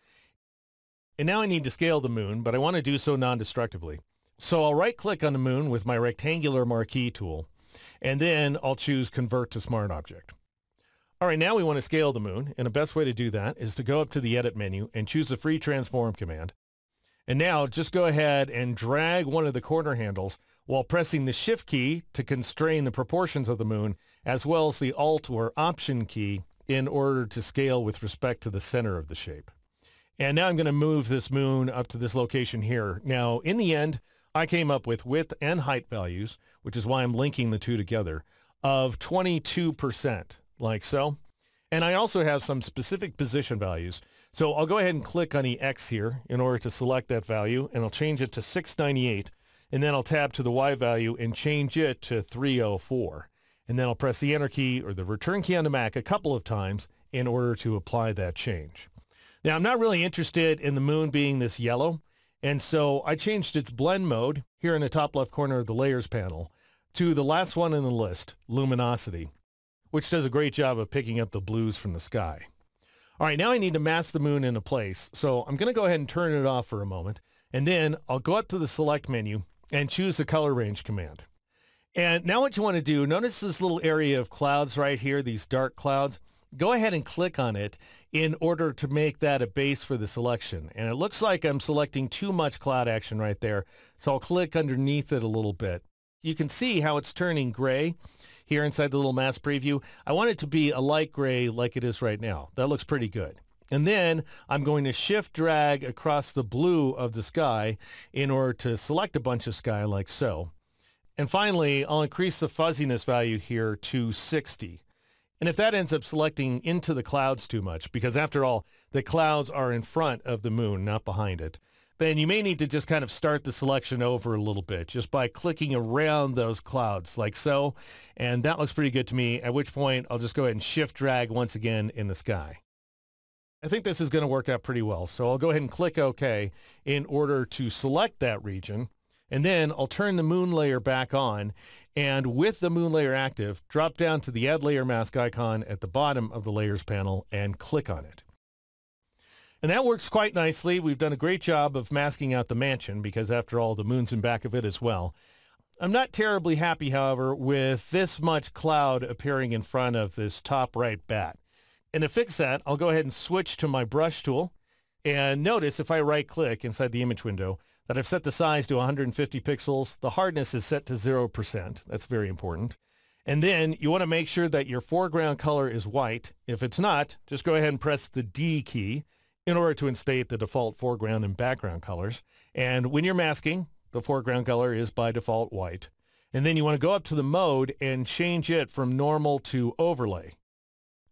And now I need to scale the moon, but I want to do so non-destructively. So I'll right-click on the moon with my rectangular marquee tool, and then I'll choose Convert to Smart Object. All right, now we want to scale the moon, and the best way to do that is to go up to the Edit menu and choose the Free Transform command. And now just go ahead and drag one of the corner handles while pressing the Shift key to constrain the proportions of the moon, as well as the Alt or Option key in order to scale with respect to the center of the shape. And now I'm going to move this moon up to this location here. Now, in the end, I came up with width and height values, which is why I'm linking the two together, of 22%, like so. And I also have some specific position values. So I'll go ahead and click on the X here in order to select that value, and I'll change it to 698. And then I'll tab to the Y value and change it to 304. And then I'll press the Enter key or the Return key on the Mac a couple of times in order to apply that change. Now, I'm not really interested in the moon being this yellow, and so I changed its blend mode here in the top left corner of the Layers panel to the last one in the list, Luminosity, which does a great job of picking up the blues from the sky. All right, now I need to mask the moon into place, so I'm going to go ahead and turn it off for a moment, and then I'll go up to the Select menu and choose the Color Range command. And now what you want to do, notice this little area of clouds right here, these dark clouds. Go ahead and click on it in order to make that a base for the selection. And it looks like I'm selecting too much cloud action right there, so I'll click underneath it a little bit. You can see how it's turning gray here inside the little mask preview. I want it to be a light gray like it is right now. That looks pretty good. And then I'm going to shift drag across the blue of the sky in order to select a bunch of sky like so. And finally, I'll increase the fuzziness value here to 60. And if that ends up selecting into the clouds too much, because after all, the clouds are in front of the moon, not behind it, then you may need to just kind of start the selection over a little bit just by clicking around those clouds like so. And that looks pretty good to me, at which point I'll just go ahead and shift drag once again in the sky. I think this is going to work out pretty well. So I'll go ahead and click OK in order to select that region. And then I'll turn the moon layer back on, and with the moon layer active, drop down to the Add Layer Mask icon at the bottom of the Layers panel and click on it. And that works quite nicely. We've done a great job of masking out the mansion because after all, the moon's in back of it as well. I'm not terribly happy, however, with this much cloud appearing in front of this top right bat. And to fix that, I'll go ahead and switch to my brush tool. And notice if I right click inside the image window that I've set the size to 150 pixels. The hardness is set to 0%. That's very important. And then you want to make sure that your foreground color is white. If it's not, just go ahead and press the D key in order to instate the default foreground and background colors. And when you're masking, the foreground color is by default white. And then you want to go up to the mode and change it from normal to overlay.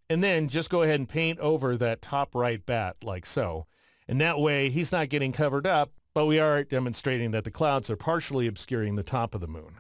And then just go ahead and paint over that top right bat like so. And that way he's not getting covered up, but we are demonstrating that the clouds are partially obscuring the top of the moon.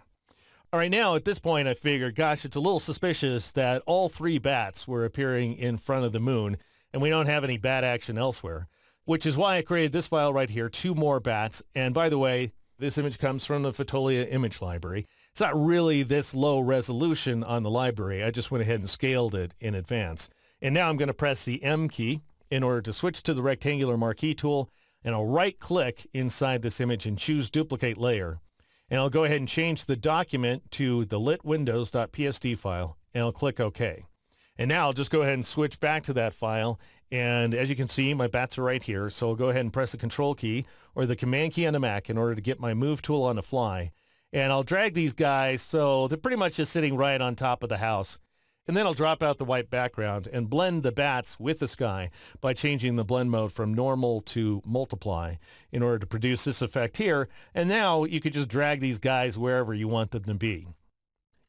All right, now at this point I figured, gosh, it's a little suspicious that all three bats were appearing in front of the moon and we don't have any bat action elsewhere, which is why I created this file right here, 2 more bats. And by the way, this image comes from the Fotolia image library. It's not really this low resolution on the library. I just went ahead and scaled it in advance. And now I'm going to press the M key in order to switch to the rectangular marquee tool, and I'll right click inside this image and choose duplicate layer. And I'll go ahead and change the document to the litwindows.psd file, and I'll click OK. And now I'll just go ahead and switch back to that file. And as you can see, my bats are right here. So I'll go ahead and press the Control key or the Command key on the Mac in order to get my Move tool on the fly. And I'll drag these guys so they're pretty much just sitting right on top of the house. And then I'll drop out the white background and blend the bats with the sky by changing the blend mode from normal to multiply in order to produce this effect here. And now you could just drag these guys wherever you want them to be.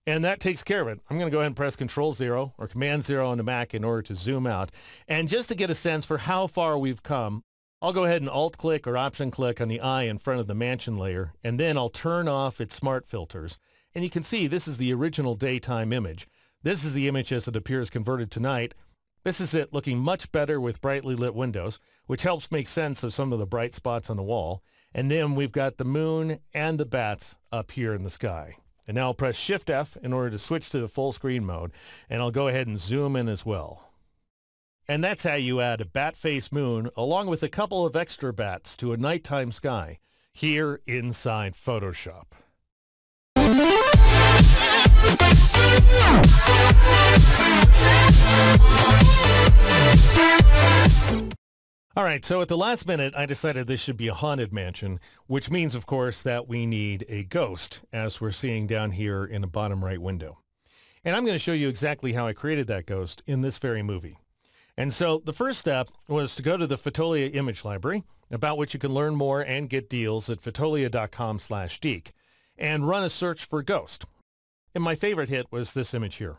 And that takes care of it. I'm going to go ahead and press Control 0 or Command 0 on the Mac in order to zoom out. And just to get a sense for how far we've come, I'll go ahead and Alt-click or Option-click on the eye in front of the mansion layer, and then I'll turn off its smart filters. And you can see this is the original daytime image. This is the image as it appears converted to night. This is it looking much better with brightly lit windows, which helps make sense of some of the bright spots on the wall. And then we've got the moon and the bats up here in the sky. And now I'll press Shift F in order to switch to the full screen mode, and I'll go ahead and zoom in as well. And that's how you add a bat face moon along with a couple of extra bats to a nighttime sky here inside Photoshop. All right, so at the last minute, I decided this should be a haunted mansion, which means, of course, that we need a ghost, as we're seeing down here in the bottom right window. And I'm going to show you exactly how I created that ghost in this very movie. And so the first step was to go to the Fotolia image library, about which you can learn more and get deals at fotolia.com/deek, and run a search for ghost. And my favorite hit was this image here.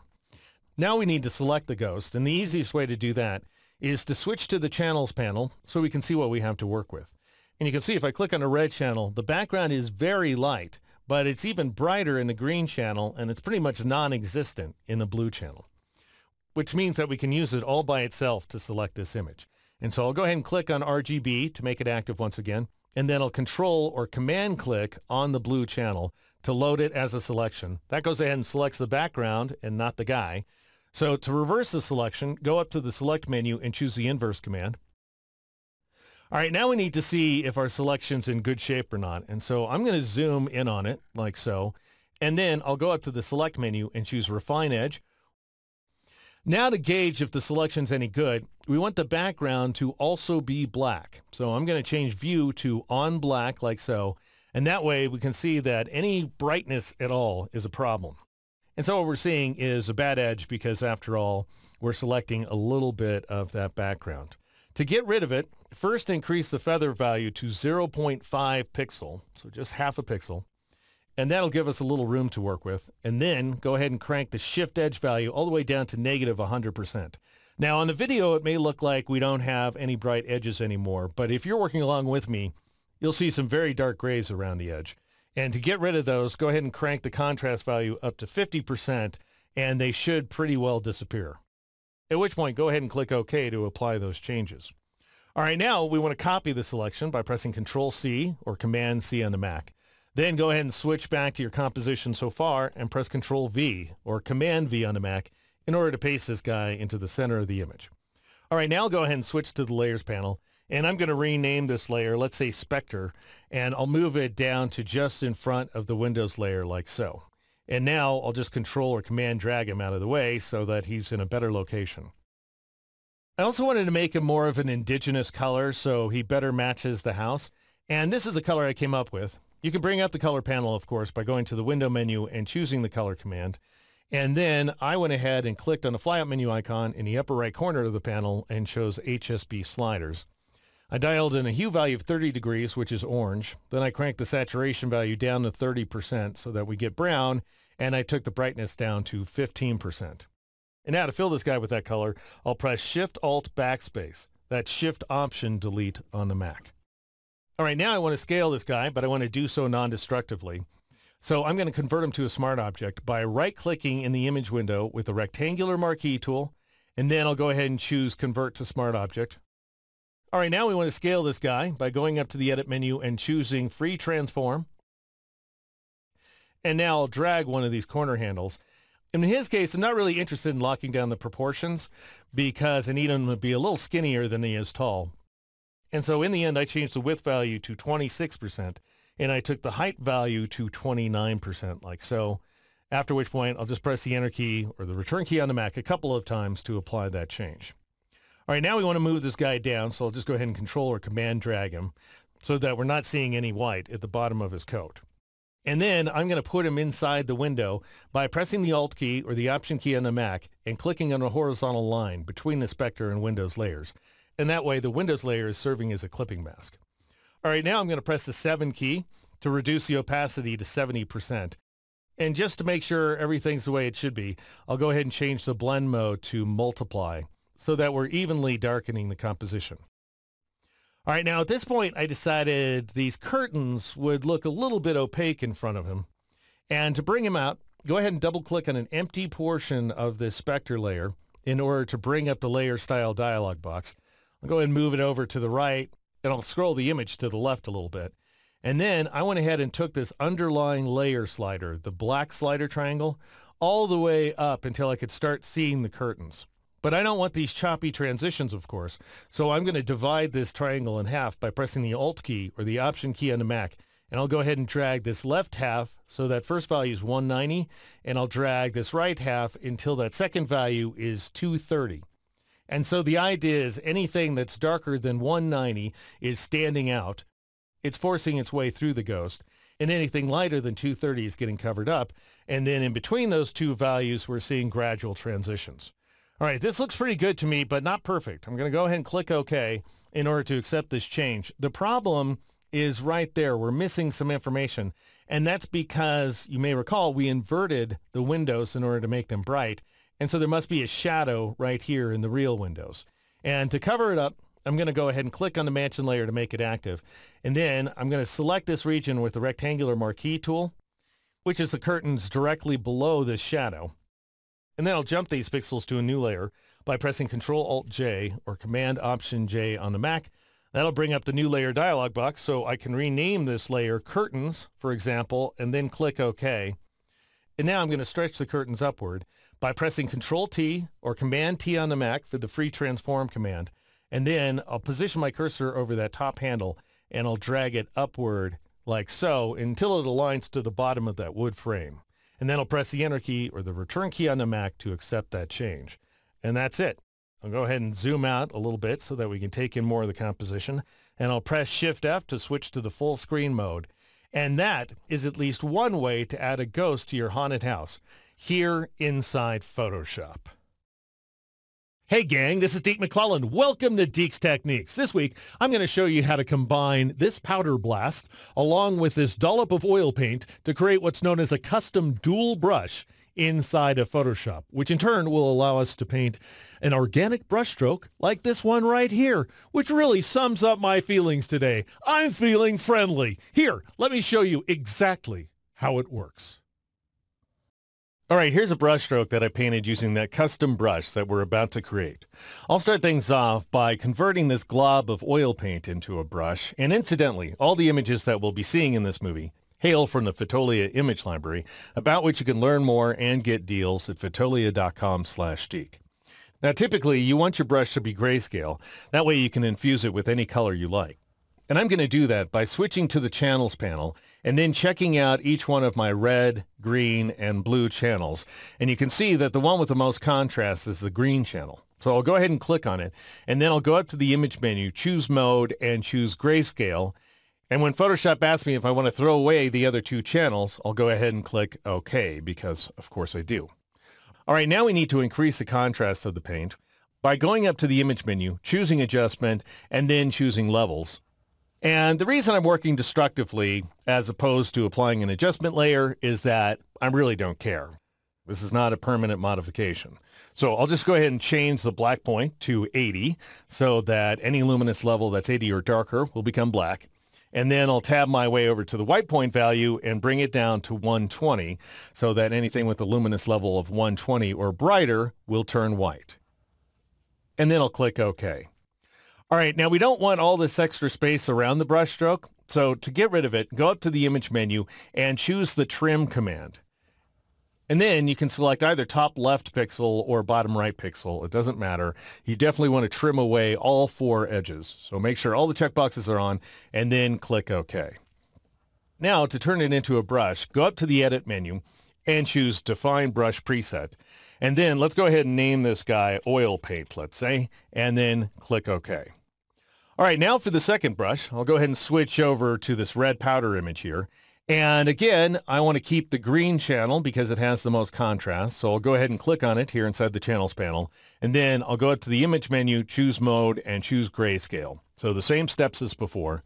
Now we need to select the ghost, and the easiest way to do that is to switch to the channels panel so we can see what we have to work with. And you can see if I click on a red channel, the background is very light, but it's even brighter in the green channel, and it's pretty much non-existent in the blue channel, which means that we can use it all by itself to select this image. And so I'll go ahead and click on RGB to make it active once again, and then I'll Control or Command click on the blue channel to load it as a selection. That goes ahead and selects the background and not the guy. So to reverse the selection, go up to the Select menu and choose the Inverse command. All right, now we need to see if our selection's in good shape or not. And so I'm going to zoom in on it like so. And then I'll go up to the Select menu and choose Refine Edge. Now to gauge if the selection's any good, we want the background to also be black. So I'm going to change View to On Black like so. And that way we can see that any brightness at all is a problem. And so what we're seeing is a bad edge because, after all, we're selecting a little bit of that background. To get rid of it, first increase the feather value to 0.5 pixel, so just half a pixel, and that'll give us a little room to work with. And then go ahead and crank the shift edge value all the way down to negative 100%. Now on the video, it may look like we don't have any bright edges anymore, but if you're working along with me, you'll see some very dark grays around the edge. And to get rid of those, go ahead and crank the contrast value up to 50%, and they should pretty well disappear. At which point, go ahead and click OK to apply those changes. All right, now we want to copy the selection by pressing Control-C or Command-C on the Mac. Then go ahead and switch back to your composition so far and press Control-V or Command-V on the Mac in order to paste this guy into the center of the image. All right, now go ahead and switch to the Layers panel. And I'm going to rename this layer, let's say Spectre, and I'll move it down to just in front of the Windows layer like so. And now I'll just Control or Command drag him out of the way so that he's in a better location. I also wanted to make him more of an indigenous color so he better matches the house. And this is a color I came up with. You can bring up the color panel, of course, by going to the Window menu and choosing the color command. And then I went ahead and clicked on the flyout menu icon in the upper right corner of the panel and chose HSB sliders. I dialed in a hue value of 30 degrees, which is orange. Then I cranked the saturation value down to 30% so that we get brown, and I took the brightness down to 15%. And now to fill this guy with that color, I'll press Shift-Alt-Backspace. That's Shift-Option-Delete on the Mac. All right, now I want to scale this guy, but I want to do so non-destructively. So I'm going to convert him to a smart object by right-clicking in the image window with the rectangular marquee tool, and then I'll go ahead and choose Convert to Smart Object. All right, now we want to scale this guy by going up to the Edit menu and choosing Free Transform. And now I'll drag one of these corner handles. In his case, I'm not really interested in locking down the proportions because I need him to be a little skinnier than he is tall. And so in the end, I changed the width value to 26%, and I took the height value to 29% like so, after which point I'll just press the Enter key or the Return key on the Mac a couple of times to apply that change. All right, now we want to move this guy down, so I'll just go ahead and Control or Command drag him so that we're not seeing any white at the bottom of his coat. And then I'm going to put him inside the window by pressing the Alt key or the Option key on the Mac and clicking on a horizontal line between the Spectre and Windows layers. And that way the Windows layer is serving as a clipping mask. All right, now I'm going to press the 7 key to reduce the opacity to 70%. And just to make sure everything's the way it should be, I'll go ahead and change the blend mode to multiply so that we're evenly darkening the composition. All right, now at this point, I decided these curtains would look a little bit opaque in front of him. And to bring him out, go ahead and double click on an empty portion of this Spectre layer in order to bring up the layer style dialog box. I'll go ahead and move it over to the right, and I'll scroll the image to the left a little bit. And then I went ahead and took this underlying layer slider, the black slider triangle, all the way up until I could start seeing the curtains. But I don't want these choppy transitions, of course, so I'm going to divide this triangle in half by pressing the Alt key or the Option key on the Mac. And I'll go ahead and drag this left half, so that first value is 190, and I'll drag this right half until that second value is 230. And so the idea is anything that's darker than 190 is standing out. It's forcing its way through the ghost, and anything lighter than 230 is getting covered up. And then in between those two values, we're seeing gradual transitions. All right, this looks pretty good to me, but not perfect. I'm going to go ahead and click OK in order to accept this change. The problem is right there. We're missing some information, and that's because, you may recall, we inverted the windows in order to make them bright, and so there must be a shadow right here in the real windows. And to cover it up, I'm going to go ahead and click on the mansion layer to make it active. And then I'm going to select this region with the rectangular marquee tool, which is the curtains directly below this shadow. And then I'll jump these pixels to a new layer by pressing Control-Alt-J or Command-Option-J on the Mac. That'll bring up the new layer dialog box, so I can rename this layer Curtains, for example, and then click OK. And now I'm going to stretch the curtains upward by pressing Control-T or Command-T on the Mac for the free transform command. And then I'll position my cursor over that top handle, and I'll drag it upward like so until it aligns to the bottom of that wood frame. And then I'll press the Enter key or the Return key on the Mac to accept that change. And that's it. I'll go ahead and zoom out a little bit so that we can take in more of the composition. And I'll press Shift-F to switch to the full screen mode. And that is at least one way to add a ghost to your haunted house here inside Photoshop. Hey gang, this is Deke McClellan. Welcome to Deke's Techniques. This week, I'm going to show you how to combine this powder blast along with this dollop of oil paint to create what's known as a custom dual brush inside of Photoshop, which in turn will allow us to paint an organic brushstroke like this one right here, which really sums up my feelings today. I'm feeling friendly. Here, let me show you exactly how it works. All right, here's a brushstroke that I painted using that custom brush that we're about to create. I'll start things off by converting this glob of oil paint into a brush. And incidentally, all the images that we'll be seeing in this movie hail from the Fotolia image library, about which you can learn more and get deals at fotolia.com/Deke. Now, typically, you want your brush to be grayscale. That way you can infuse it with any color you like. And I'm going to do that by switching to the channels panel and then checking out each one of my red, green, and blue channels. And you can see that the one with the most contrast is the green channel. So I'll go ahead and click on it, and then I'll go up to the image menu, choose mode, and choose grayscale. And when Photoshop asks me if I want to throw away the other two channels, I'll go ahead and click OK, because of course I do. All right, now we need to increase the contrast of the paint by going up to the image menu, choosing adjustment, and then choosing levels. And the reason I'm working destructively as opposed to applying an adjustment layer is that I really don't care. This is not a permanent modification. So I'll just go ahead and change the black point to 80 so that any luminous level that's 80 or darker will become black. And then I'll tab my way over to the white point value and bring it down to 120 so that anything with a luminous level of 120 or brighter will turn white. And then I'll click OK. All right, now we don't want all this extra space around the brush stroke, so to get rid of it, go up to the image menu and choose the trim command. And then you can select either top left pixel or bottom right pixel. It doesn't matter. You definitely want to trim away all four edges. So make sure all the checkboxes are on and then click OK. Now to turn it into a brush, go up to the Edit menu and choose Define Brush Preset. And then let's go ahead and name this guy Oil Paint, let's say, and then click OK. All right, now for the second brush, I'll go ahead and switch over to this red powder image here. And again, I want to keep the green channel because it has the most contrast. So I'll go ahead and click on it here inside the channels panel. And then I'll go up to the image menu, choose mode, and choose grayscale. So the same steps as before.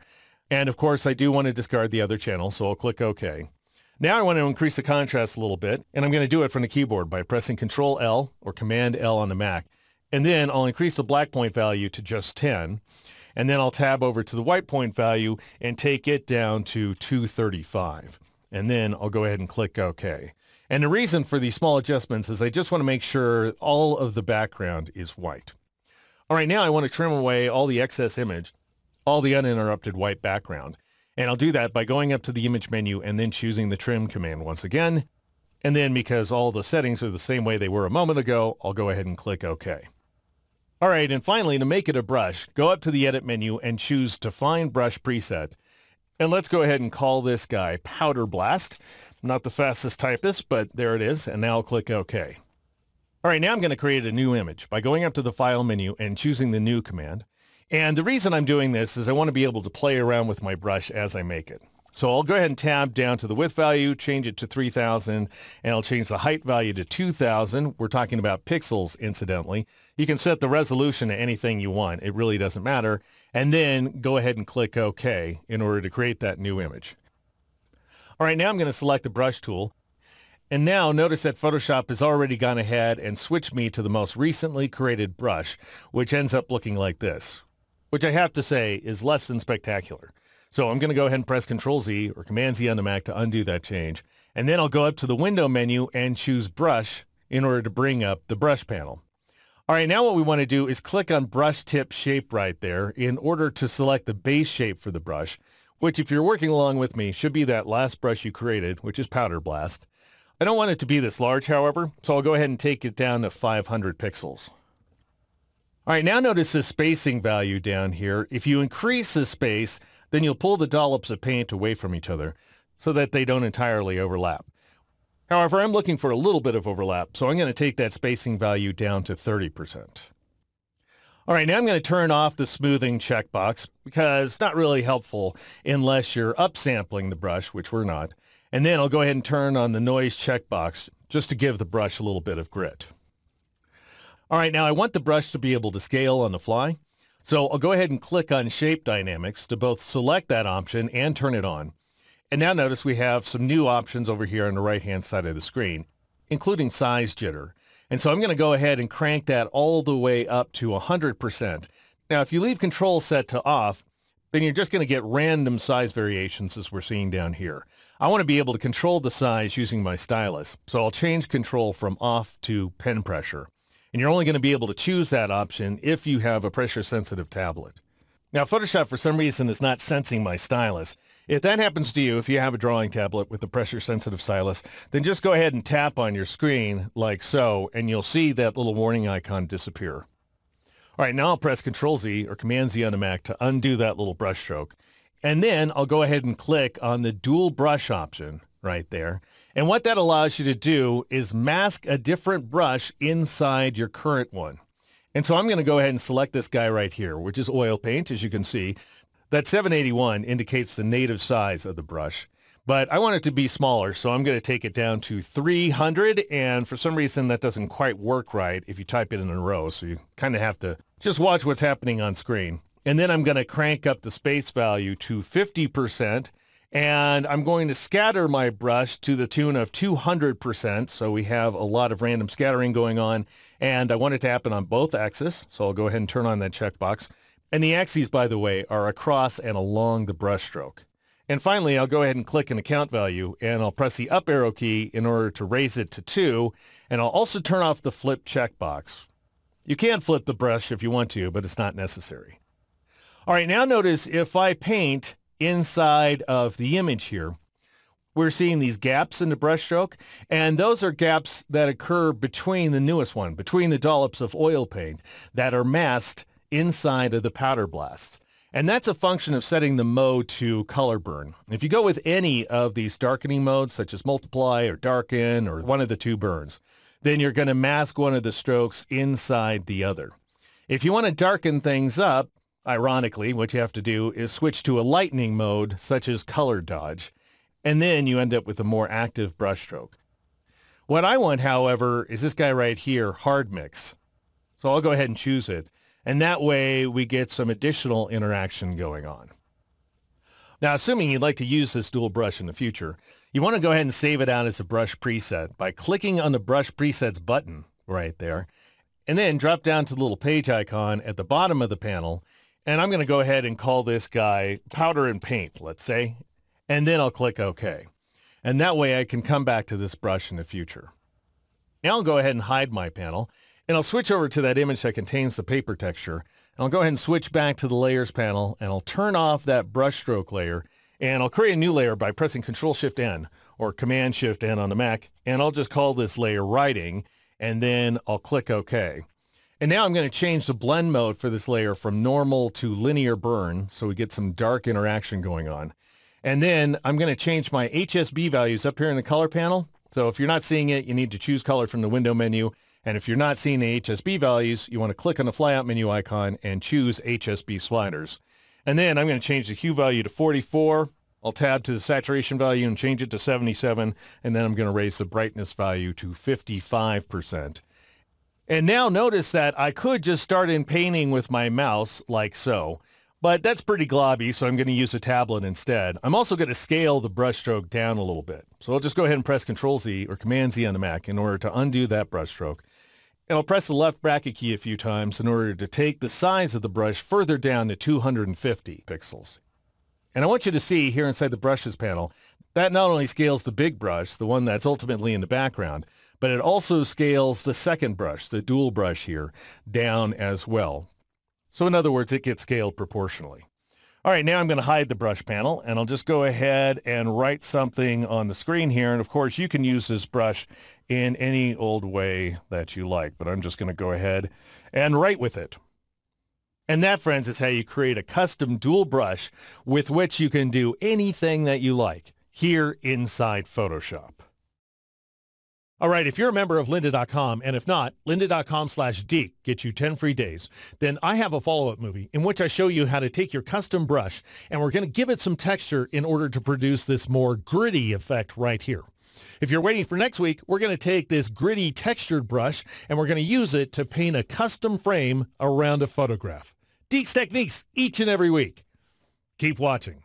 And of course, I do want to discard the other channel, so I'll click OK. Now I want to increase the contrast a little bit, and I'm going to do it from the keyboard by pressing Control L or Command L on the Mac. And then I'll increase the black point value to just 10. And then I'll tab over to the white point value and take it down to 235. And then I'll go ahead and click OK. And the reason for these small adjustments is I just want to make sure all of the background is white. All right, now I want to trim away all the excess image, all the uninterrupted white background. And I'll do that by going up to the image menu and then choosing the trim command once again. And then because all the settings are the same way they were a moment ago, I'll go ahead and click OK. All right, and finally, to make it a brush, go up to the Edit menu and choose Define Brush Preset. And let's go ahead and call this guy Powder Blast. I'm not the fastest typist, but there it is, and now I'll click OK. All right, now I'm going to create a new image by going up to the File menu and choosing the New command. And the reason I'm doing this is I want to be able to play around with my brush as I make it. So I'll go ahead and tab down to the width value, change it to 3000, and I'll change the height value to 2000. We're talking about pixels, incidentally. You can set the resolution to anything you want. It really doesn't matter. And then go ahead and click OK in order to create that new image. All right, now I'm going to select the brush tool. And now notice that Photoshop has already gone ahead and switched me to the most recently created brush, which ends up looking like this, which I have to say is less than spectacular. So I'm going to go ahead and press Control Z or Command Z on the Mac to undo that change. And then I'll go up to the Window menu and choose Brush in order to bring up the brush panel. All right, now what we want to do is click on Brush Tip Shape right there in order to select the base shape for the brush, which if you're working along with me should be that last brush you created, which is Powder Blast. I don't want it to be this large, however, so I'll go ahead and take it down to 500 pixels. All right, now notice the spacing value down here. If you increase the space, then you'll pull the dollops of paint away from each other so that they don't entirely overlap. However, I'm looking for a little bit of overlap, so I'm going to take that spacing value down to 30%. All right, now I'm going to turn off the smoothing checkbox because it's not really helpful unless you're upsampling the brush, which we're not. And then I'll go ahead and turn on the noise checkbox just to give the brush a little bit of grit. All right, now I want the brush to be able to scale on the fly. So I'll go ahead and click on Shape Dynamics to both select that option and turn it on. And now notice we have some new options over here on the right-hand side of the screen, including size jitter. And so I'm going to go ahead and crank that all the way up to 100%. Now, if you leave Control set to off, then you're just going to get random size variations as we're seeing down here. I want to be able to control the size using my stylus. So I'll change Control from off to pen pressure. And you're only going to be able to choose that option if you have a pressure-sensitive tablet. Now, Photoshop, for some reason, is not sensing my stylus. If that happens to you, if you have a drawing tablet with a pressure-sensitive stylus, then just go ahead and tap on your screen like so, and you'll see that little warning icon disappear. All right, now I'll press Control-Z or Command-Z on the Mac to undo that little brush stroke. And then I'll go ahead and click on the Dual Brush option right there. And what that allows you to do is mask a different brush inside your current one. And so I'm going to go ahead and select this guy right here, which is oil paint, as you can see. That 781 indicates the native size of the brush. But I want it to be smaller, so I'm going to take it down to 300. And for some reason, that doesn't quite work right if you type it in a row. So you kind of have to just watch what's happening on screen. And then I'm going to crank up the space value to 50%. And I'm going to scatter my brush to the tune of 200%. So we have a lot of random scattering going on. And I want it to happen on both axes. So I'll go ahead and turn on that checkbox. And the axes, by the way, are across and along the brush stroke. And finally, I'll go ahead and click an account value, and I'll press the up arrow key in order to raise it to 2. And I'll also turn off the flip checkbox. You can flip the brush if you want to, but it's not necessary. All right, now notice if I paint inside of the image here, we're seeing these gaps in the brushstroke, and those are gaps that occur between the newest one, between the dollops of oil paint that are masked inside of the powder blasts. And that's a function of setting the mode to color burn. If you go with any of these darkening modes, such as multiply or darken or one of the two burns, then you're going to mask one of the strokes inside the other. If you want to darken things up, ironically, what you have to do is switch to a lightening mode, such as color dodge, and then you end up with a more active brushstroke. What I want, however, is this guy right here, hard mix. So I'll go ahead and choose it. And that way we get some additional interaction going on. Now, assuming you'd like to use this dual brush in the future, you want to go ahead and save it out as a brush preset by clicking on the brush presets button right there, and then drop down to the little page icon at the bottom of the panel. And I'm going to go ahead and call this guy Powder and Paint, let's say, and then I'll click OK. And that way I can come back to this brush in the future. Now I'll go ahead and hide my panel, and I'll switch over to that image that contains the paper texture. And I'll go ahead and switch back to the layers panel, and I'll turn off that brush stroke layer, and I'll create a new layer by pressing Control-Shift-N or Command-Shift-N on the Mac, and I'll just call this layer Writing, and then I'll click OK. And now I'm going to change the blend mode for this layer from normal to linear burn so we get some dark interaction going on. And then I'm going to change my HSB values up here in the color panel. So if you're not seeing it, you need to choose color from the window menu. And if you're not seeing the HSB values, you want to click on the flyout menu icon and choose HSB sliders. And then I'm going to change the hue value to 44. I'll tab to the saturation value and change it to 77. And then I'm going to raise the brightness value to 55%. And now notice that I could just start in painting with my mouse like so. But that's pretty globby, so I'm going to use a tablet instead. I'm also going to scale the brushstroke down a little bit. So I'll just go ahead and press Control-Z or Command-Z on the Mac in order to undo that brushstroke. And I'll press the left bracket key a few times in order to take the size of the brush further down to 250 pixels. And I want you to see here inside the Brushes panel, that not only scales the big brush, the one that's ultimately in the background, but it also scales the second brush, the dual brush here, down as well. So in other words, it gets scaled proportionally. All right, now I'm going to hide the brush panel, and I'll just go ahead and write something on the screen here. And of course, you can use this brush in any old way that you like, but I'm just going to go ahead and write with it. And that, friends, is how you create a custom dual brush with which you can do anything that you like here inside Photoshop. All right, if you're a member of lynda.com, and if not, lynda.com/Deke gets you 10 free days, then I have a follow-up movie in which I show you how to take your custom brush, and we're going to give it some texture in order to produce this more gritty effect right here. If you're waiting for next week, we're going to take this gritty textured brush, and we're going to use it to paint a custom frame around a photograph. Deke's techniques each and every week. Keep watching.